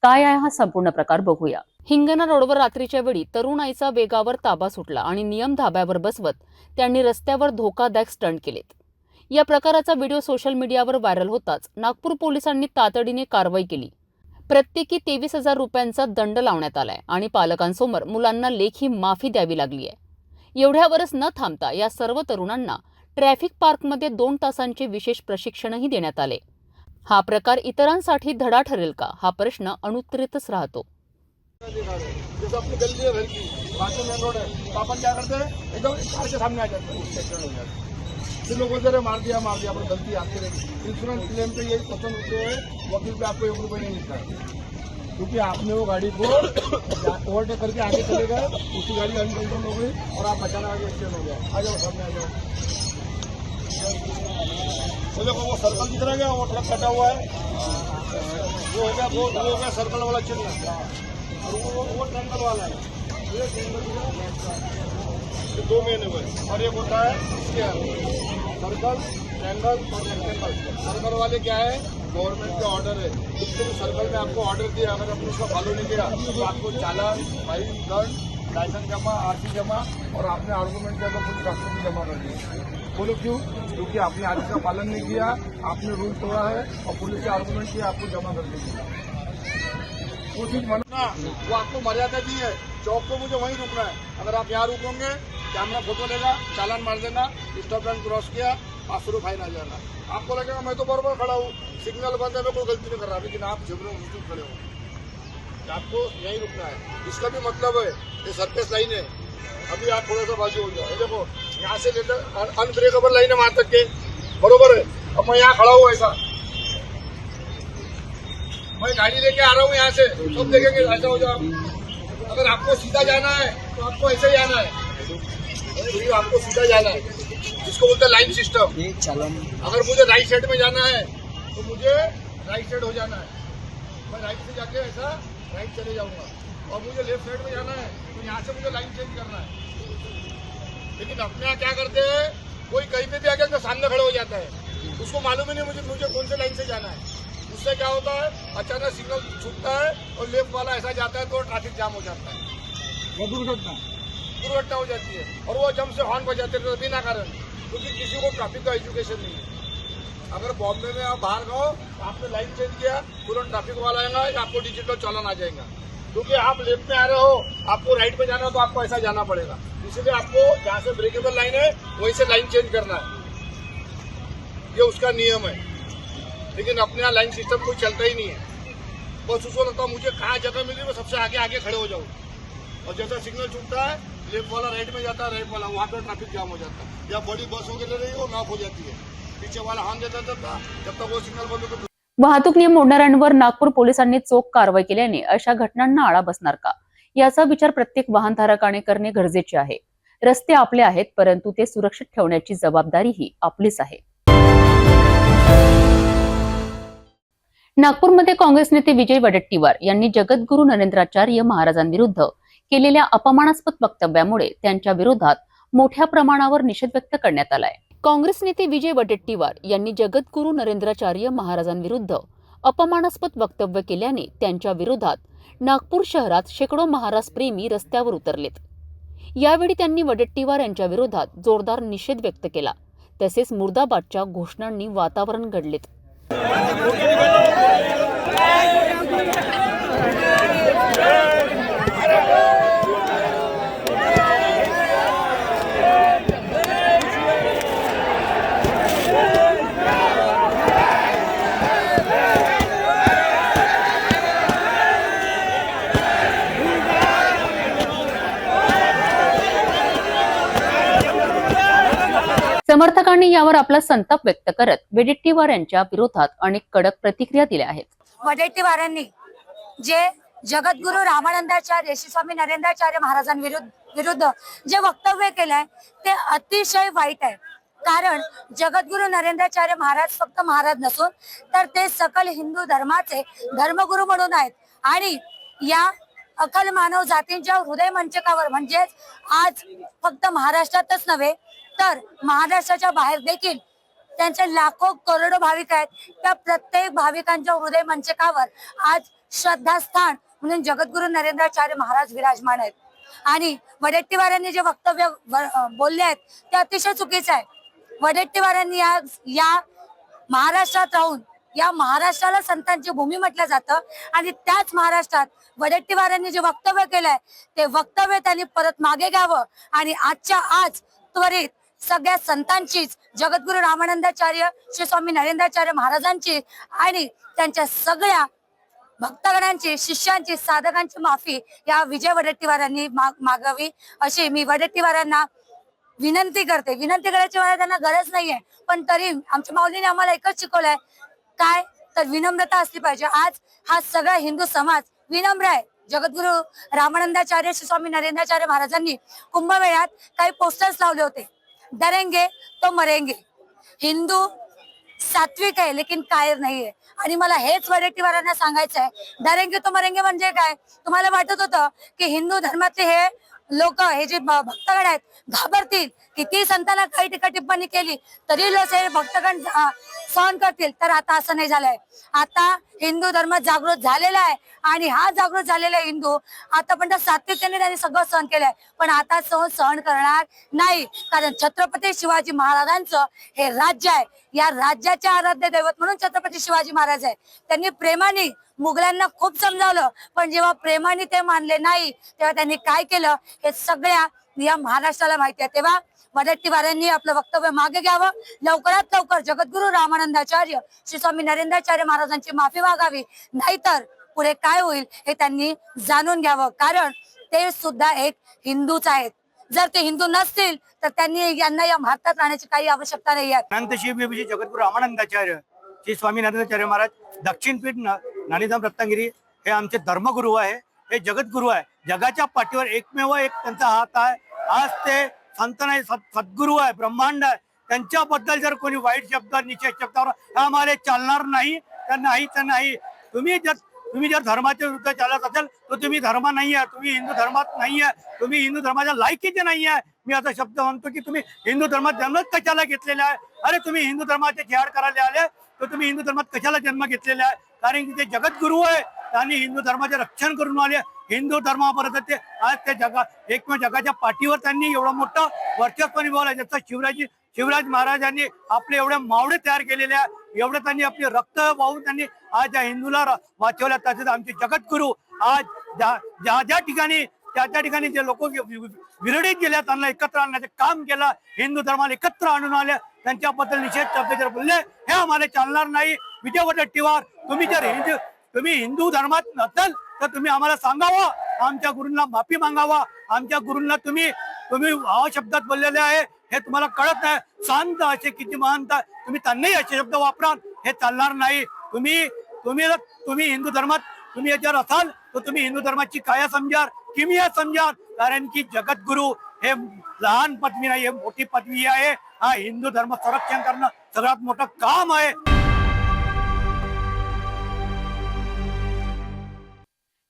काय आहे हा संपूर्ण प्रकार बघूया. हिंगणा रोडवर रात्रीच्या वेळी तरुणाईचा वेगावर ताबा सुटला आणि नियम धाब्यावर बसवत त्यांनी रस्त्यावर धोकादायक स्टंट केलेत. या प्रकाराचा व्हिडिओ सोशल मीडियावर व्हायरल होताच नागपूर पोलिसांनी तातडीने कारवाई केली. प्रत्येकी 23,000 रुपयांचा दंड लावण्यात आलाय आणि पालकांसमोर मुलांना लेखी माफी द्यावी लागली आहे. एवढ्यावरच न थांबता या सर्व तरुणांना ट्रॅफिक पार्कमध्ये 2 तासांचे विशेष प्रशिक्षणही देण्यात आले. हा प्रकार इतरांसाठी धडा ठरेल का हा प्रश्न अनुत्तरितच राहतो.
जैसे अपनी गली है घर की, बाजू मेन रोड है, तो अपन क्या करते हैं एकदम कार के सामने आ जाते हैं, एक्सीडेंट हो जाता है. फिर लोग बोलते हैं मार दिया पर गलती आपकी नहीं. इंश्योरेंस क्लेम पे यही पसंद होते हैं, वकील पे आपको 1 रुपये नहीं मिलता है क्योंकि आपने वो गाड़ी को ओवरटेक करके आगे चले गए, उसकी गाड़ी अनकंट्रोल हो गई और आप अचानक आगे एक्सीडेंट हो गया. आ जाओ सामने आ जाओ. वो देखो वो सर्कल दिख रहा है, वो ट्रक कटा हुआ है, वो हो गया सर्कल वाला चिन्ह, वो ट्रैंगल वाला है. ये 2 मेन हुए और एक होता है इसके सर्कल, ट्रैंगल और रेक्टेंगल. सर्कल वाले क्या है, गवर्नमेंट के ऑर्डर है. जितने भी सर्कल में आपको ऑर्डर दिया, अगर आपने उसका फॉलो नहीं किया तो आपको चालान, फाइन, दंड, लाइसेंस जमा, RC जमा और आपने आर्गूमेंट किया तो पुलिस आपको भी जमा कर दी. बोलो क्यों? क्योंकि आपने RC का पालन नहीं किया, आपने रूल तोड़ा है और पुलिस के आर्गूमेंट किया, आपको जमा कर दी. वो चीज मानना, वो आपको मर्यादा दी है. चौक को मुझे वहीं रुकना है. अगर आप यहाँ रुकोगे, कैमरा फोटो लेगा, चालान मार देना, स्टॉप लाइन क्रॉस किया, 500 रुपये फाइन आ जाएगा. आपको लगेगा मैं तो बराबर खड़ा हूँ, सिग्नल बंद है, मैं कोई गलती नहीं कर रहा, लेकिन आप झगड़े मुश्किल खड़े हो. आपको यहीं रुकना है. इसका भी मतलब है ये सरफेस लाइन है. अभी आप थोड़ा सा बाजू हो जाओ. ये देखो यहाँ से लेकर अनब्रेकेबल लाइन है वहाँ तक के, बरोबर है. अब मैं यहाँ खड़ा हूँ ऐसा,
मैं गाड़ी लेके आ रहा हूँ यहाँ से, सब देखेंगे ऐसा हो जाओ। अगर आपको सीधा जाना है तो आपको ऐसे ही आना है, तो आपको सीधा जाना है, जिसको बोलते हैं लाइन सिस्टम। अगर मुझे राइट साइड में जाना है तो मुझे राइट साइड हो जाना है, मैं राइट से जाके ऐसा राइट चले जाऊंगा, और मुझे लेफ्ट साइड में जाना है तो यहाँ से मुझे लाइन चेंज करना है। लेकिन अपने यहाँ क्या करते हैं, कोई कहीं पे भी आके तो सामने खड़े हो जाता है, उसको मालूम ही नहीं मुझे कौन से लाइन से जाना है। उससे क्या होता है, अचानक सिग्नल छूटता है और लेफ्ट वाला ऐसा जाता है तो ट्रैफिक जाम हो जाता है, दुर्घटना हो जाती है। और वो जम से हॉर्न बजाते रहते बिना कारण, क्योंकि किसी को ट्रैफिक का एजुकेशन नहीं है। अगर बॉम्बे में आप बाहर गए तो आपने लाइन चेंज किया, तुरंत ट्रैफिक वाला आएगा या आपको डिजिटल चालान आ जाएगा। क्योंकि आप लेफ्ट में आ रहे हो, आपको राइट में जाना हो तो आपको ऐसा जाना पड़ेगा। इसलिए आपको जहाँ से ब्रेकेबल लाइन है वहीं से लाइन चेंज करना है, ये उसका नियम है। लेकिन अपने यहाँ लाइन सिस्टम कोई चलता ही नहीं है, बस उसको लगता है मुझे कहाँ जगह मिली मैं सबसे आगे आगे खड़े हो जाऊँ, और जैसा सिग्नल छूटता है लेफ्ट वाला राइट में जाता है, राइट वाला वहाँ पर ट्रैफिक जाम हो जाता है। या बड़ी बस वगैरह रही हो नॉक हो जाती है, पीछे वाला हॉर्न देता था, जब तक वो सिग्नल बंद होता।
वाहतूक नियम मोडणाऱ्यांवर नागपूर पोलिसांनी चोख कारवाई केल्याने अशा घटनांना आळा बसणार का, याचा विचार प्रत्येक वाहनधारकाने करणे गरजेचे आहे। रस्ते आपले आहेत, परंतु ते सुरक्षित ठेवण्याची जबाबदारीही आपलीच आहे। नागपूरमध्ये काँग्रेस नेते विजय वडेट्टीवार यांनी जगद्गुरू नरेंद्राचार्य महाराजांविरुद्ध केलेल्या अपमानास्पद वक्तव्यामुळे त्यांच्या विरोधात मोठ्या प्रमाणावर निषेध व्यक्त करण्यात आलाय। काँग्रेस नेते विजय वडेट्टीवार यांनी जगद्गुरू नरेंद्राचार्य महाराजांविरुद्ध अपमानास्पद वक्तव्य केल्याने त्यांच्या विरोधात नागपूर शहरात शेकडो महाराज प्रेमी रस्त्यावर उतरलेत। यावेळी त्यांनी वडेट्टीवार यांच्या विरोधात जोरदार निषेध व्यक्त केला, तसेच मुर्दाबादच्या घोषणांनी वातावरण घडलेत। समर्थकांनी यावर आपला संताप व्यक्त करत वडेट्टीवार यांच्या विरोधात अनेक कडक प्रतिक्रिया दिल्या आहेत।
वडेट्टीवारांनी जे जगद्गुरू रामानंदाचार्य श्री स्वामी नरेंद्राचार्य महाराजांविरुद्ध जे वक्तव्य केलंय ते अतिशय वाईट आहे। कारण जगद्गुरू नरेंद्राचार्य महाराज फक्त महाराज नसून तर ते सकल हिंदू धर्माचे धर्मगुरू म्हणून आहेत, आणि या अखल मानव जातींच्या हृदय मंचकावर म्हणजे आज फक्त महाराष्ट्रातच नव्हे तर महाराष्ट्राच्या बाहेर देखील त्यांचे लाखो करोडो भाविक आहेत। त्या प्रत्येक भाविकांच्या हृदय मंचकावर आज श्रद्धास्थान म्हणून जगद्गुरू नरेंद्राचार्य महाराज विराजमान आहेत। आणि वडेट्टीवारांनी जे वक्तव्य बोलले आहेत ते अतिशय चुकीचे आहे। वडेट्टीवारांनी या महाराष्ट्रात राहून या महाराष्ट्राला संतांची भूमी म्हटलं जातं, आणि त्याच महाराष्ट्रात वडेट्टीवारांनी जे वक्तव्य केलंय ते वक्तव्य त्यांनी परत मागे घ्यावं, आणि आजच्या आज त्वरित सगळ्या संतांचीच, जगद्गुरू रामानंदाचार्य श्री स्वामी नरेंद्राचार्य महाराजांची आणि त्यांच्या सगळ्या भक्तगणांची, शिष्यांची, साधकांची माफी या विजय वडेट्टीवारांनी मागावी अशी मी वडेट्टीवारांना विनंती करते। विनंती करायची मला त्यांना गरज नाहीये, पण तरी आमच्या माऊलीने आम्हाला एकच शिकवलंय, काय तर विनम्रता असली पाहिजे। आज हा सगळा हिंदू समाज विनम्र आहे। जगद्गुरू रामानंदाचार्य श्री स्वामी नरेंद्राचार्य महाराजांनी कुंभमेळ्यात काही पोस्टर्स लावले होते, डरेंगे तो मरेंगे। हिंदू सात्विक आहे लेकिन कायर नाहीये, आणि मला हेच वडेट्टीवारांना सांगायचं आहे, डरेंगे तो मरेंगे म्हणजे काय? तुम्हाला वाटत होतं की हिंदू धर्मातले हे लोक, हे जे भक्तगण आहेत घाबरतील, किती संतांना काही टीका टिप्पणी केली तरी लोक हे भक्तगण सहन करतील, तर आता असं नाही झालंय। आता हिंदू धर्म जागृत झालेला आहे, आणि हा जागृत झालेला हिंदू आतापर्यंत सात्विकतेने त्यांनी सगळं सहन केलंय, पण आता सहन करणार नाही। कारण छत्रपती शिवाजी महाराजांचं हे राज्य आहे, या राज्याचे आराध्य दैवत म्हणून छत्रपती शिवाजी महाराज आहे। त्यांनी प्रेमाने मुघलांना खूप समजावलं, पण जेव्हा प्रेमाने ते मानले नाही तेव्हा त्यांनी काय केलं हे सगळ्या या महाराष्ट्राला माहिती आहे। तेव्हा वडेट्टीवारांनी आपलं वक्तव्य मागे घ्यावं, लवकरात लवकर जगद्गुरू रामानंदाचार्य श्री स्वामी नरेंद्राचार्य महाराजांची माफी मागावी, नाहीतर पुढे काय होईल हे त्यांनी जाणून घ्यावं, कारण ते सुद्धा एक हिंदूच आहेत। जर ते हिंदू नसतील तर त्यांनी यांना या भारतात राहण्याची काही आवश्यकता नाही आहे।
अनंत शिव जगद्गुरू रामानंदाचार्य श्री स्वामी नरेंद्राचार्य महाराज दक्षिण पीठ ज्ञानीधाम रत्नागिरी हे आमचे धर्मगुरू आहे, हे जगद्गुरू आहे. जगाच्या पाठीवर एकमेव एक त्यांचा हात आहे. आज ते संत नाही, सद्गुरू आहे, ब्रह्मांड आहे. त्यांच्याबद्दल जर कोणी वाईट शब्द निषेध शब्दावर आम्हाला चालणार नाही तर नाही तर नाही. तुम्ही जर धर्माच्या विरुद्ध चालत असाल तर तुम्ही धर्म नाही आहे, तुम्ही हिंदू धर्मात नाही आहे, तुम्ही हिंदू धर्माच्या लायकीचे नाही आहे. मी असा शब्द म्हणतो की तुम्ही हिंदू धर्मात जन्म कशाला घेतलेला आहे? अरे तुम्ही हिंदू धर्माचे छेड करायला आले तर तुम्ही हिंदू धर्मात कशाला जन्म घेतलेला आहे? कारण की ते जगद्गुरू आहे, त्यांनी हिंदू धर्माचे रक्षण करून आले. हिंदू धर्माबरोबर ते आज ते एकमेव जगाच्या पाठीवर त्यांनी एवढं मोठं वर्चस्व निभावलं. जसं शिवराज महाराजांनी आपले एवढे मावळे तयार केलेले आहे, एवढे त्यांनी आपले रक्त वाहून त्यांनी आज या हिंदूला वाचवल्या. तसेच आमचे जगद्गुरू आज ज्या ठिकाणी त्या ठिकाणी जे लोक विरळीत गेल्या त्यांना एकत्र आणण्याचे काम केलं, हिंदू धर्माला एकत्र आणून आले. त्यांच्याबद्दल निषेध शब्द जर बोलले हे आम्हाला चालणार नाही. विजय वडेट्टीवार, तुम्ही हिंदू धर्मात नसाल तर तुम्ही आम्हाला सांगावं, आमच्या गुरूंना माफी मागावा. आमच्या गुरूंना तुम्ही शब्दात बोललेले आहे हे तुम्हाला कळत नाही. शांत असे किती महानता तुम्ही त्यांनाही असे शब्द वापरा, हे चालणार नाही. तुम्ही हिंदू धर्मात तुम्ही याच्यावर असाल तर तुम्ही हिंदू धर्माची काया समजा, किमिया समजा. कारण की जगद्गुरू हे लहान पदवी नाही, हे मोठी पदवी आहे. हा हिंदू धर्म संरक्षण करणं सगळ्यात मोठं काम आहे.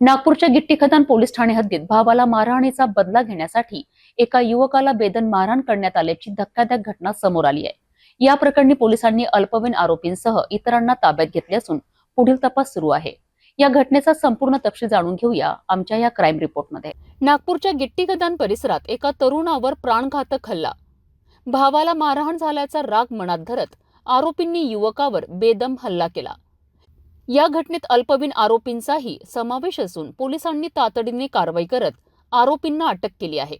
नागपूरच्या गिट्टी खदान पोलीस ठाणे हद्दीत भावाला मारहाणीचा बदला घेण्यासाठी एका युवकाला बेदम मारहाण करण्यात आल्याची धक्कादायक घटना समोर आली आहे. या प्रकरणी पोलिसांनी अल्पवयीन आरोपींसह इतरांना ताब्यात घेतले असून पुढील तपास सुरू आहे. या घटनेचा संपूर्ण तपशील जाणून घेऊया आमच्या या क्राईम रिपोर्टमध्ये. नागपूरच्या गिट्टी खदान परिसरात एका तरुणावर प्राणघातक हल्ला. भावाला मारहाण झाल्याचा राग मनात धरत आरोपींनी युवकावर बेदम हल्ला केला. या घटनेत अल्पवयीन आरोपींचाही समावेश असून पोलिसांनी तातडीने कारवाई करत आरोपींना अटक केली आहे.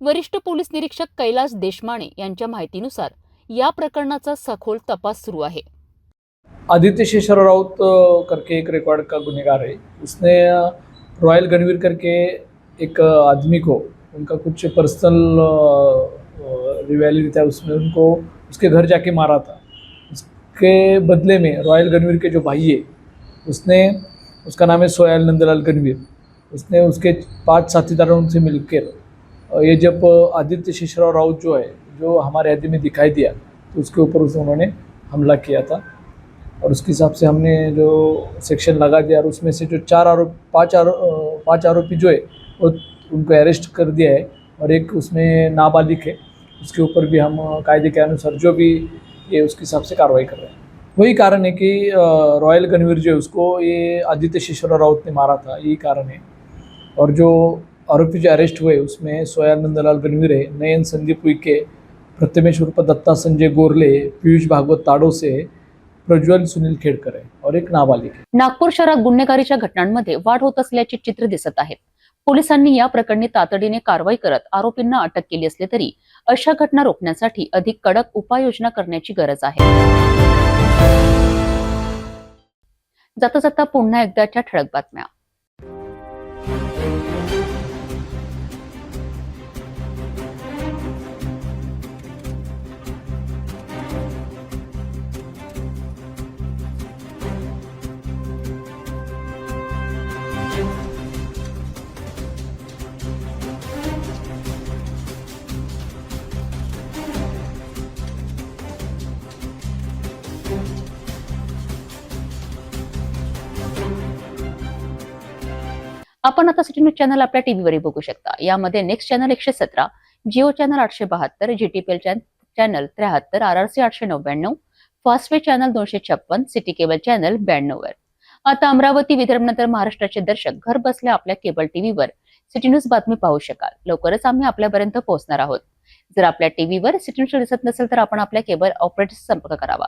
वरिष्ठ पोलीस निरीक्षक कैलास देशमाने यांच्या माहितीनुसार या प्रकरणाचा सखोल तपास सुरू आहे.
आदित्य शेषर राउत करके एक रिकॉर्ड का गुनहगार है. उसने रॉयल गणवीर करके एक आदमी को उनका कुछ पर्सनल रिवैलिटी था, उसमें उनको उसके घर जाके मारा था. उसके बदले में रॉयल गणवीर के जो भाई है उसका नाम है सोयल नंदलाल गणवीर. उसने उसके 5 साथीदारों से मिलकर ये जब आदित्य शेषराव राउत जो है, जो हमारे हद में दिखाई दिया, तो उसके ऊपर उन्होंने हमला किया था. और उसके हिसाब से हमने जो सेक्शन लगा दिया और उसमें से जो 5 आरोपी जो है वो उनको अरेस्ट कर दिया है. और एक उसमें नाबालिग है, उसके ऊपर भी हम कायदे के अनुसार जो भी ये उसके हिसाब से कार्रवाई कर रहे हैं. वही कारण है कि रॉयल गणवीर जो है उसको ये आदित्य शेषराव राउत ने मारा था, यही कारण है. और जो आरोपी जो अरेस्ट हुए उसमें सोयल नंदलाल गणवीर है, नयन संदीप उइके, प्रथमेश उर्फ दत्ता संजय गोरले, पीयूष भागवत ताडोसे, प्रज्वल सुनील खेडकर आहे और एक नाबालिग आहे.
नागपूर शहरात गुन्हेगारीच्या घटनांमध्ये वाढ होत असल्याची चित्र दिसत आहेत. पोलिसांनी या प्रकरणी तातडीने कारवाई करत आरोपींना अटक केली असली तरी अशा घटना रोखण्यासाठी अधिक कडक उपाययोजना करण्याची गरज आहे. जाता जाता पुन्हा एकदाच्या ठळक बातम्या. आपण आता सिटी न्यूज चॅनल आपल्या टीव्हीवरही बघू शकता. यामध्ये next channel 117, Jio channel 872, GTPL channel 73, RRC 899, Fastway channel 256, city cable channel 92 वर. आता अमरावती विदर्भनंतर महाराष्ट्राचे दर्शक घर बसल्या आपल्या केबल टीव्हीवर सिटी न्यूज बातमी पाहू शकाल. लवकरच आम्ही आपल्यापर्यंत पोहोचणार आहोत. जर आपल्या टीव्हीवर सिटी न्यूज दिसत नसेल तर आपण आपल्या केबल ऑपरेटरशी संपर्क करावा.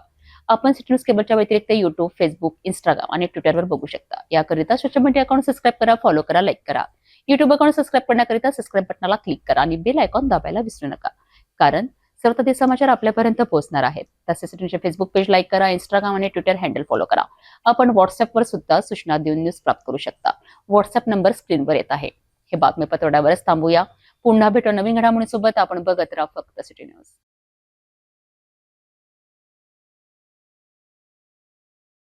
आपण सिटी न्यूज केबलच्या व्यतिरिक्त युट्यूब, फेसबुक, इंस्टाग्राम आणि ट्विटरवर बघू शकता. याकरिता सोशल मीडिया अकाउंट सबस्क्राईब करा, फॉलो करा, लाईक करा. युट्यूब अकाउंट सबस्क्राईब करण्याकरिता सबस्क्राईब बटनाला क्लिक करा आणि बेल आयकॉन दाबायला विसरू नका, कारण सर्व समाचार आपल्यापर्यंत पोहोचणार आहेत. तसेच तुमच्या फेसबुक पेज लाईक करा, इंस्टाग्राम आणि ट्विटर हँडल फॉलो करा. आपण व्हॉट्सअपवर सुद्धा सूचना देऊन न्यूज प्राप्त करू शकता. व्हॉट्सअप नंबर स्क्रीनवर येत आहे. हे बातमीपत्र एवढ्यावरच थांबूया. पुन्हा भेटू नवीन घडामोडींसोबत. आपण बघत राहा फक्त सिटी न्यूज.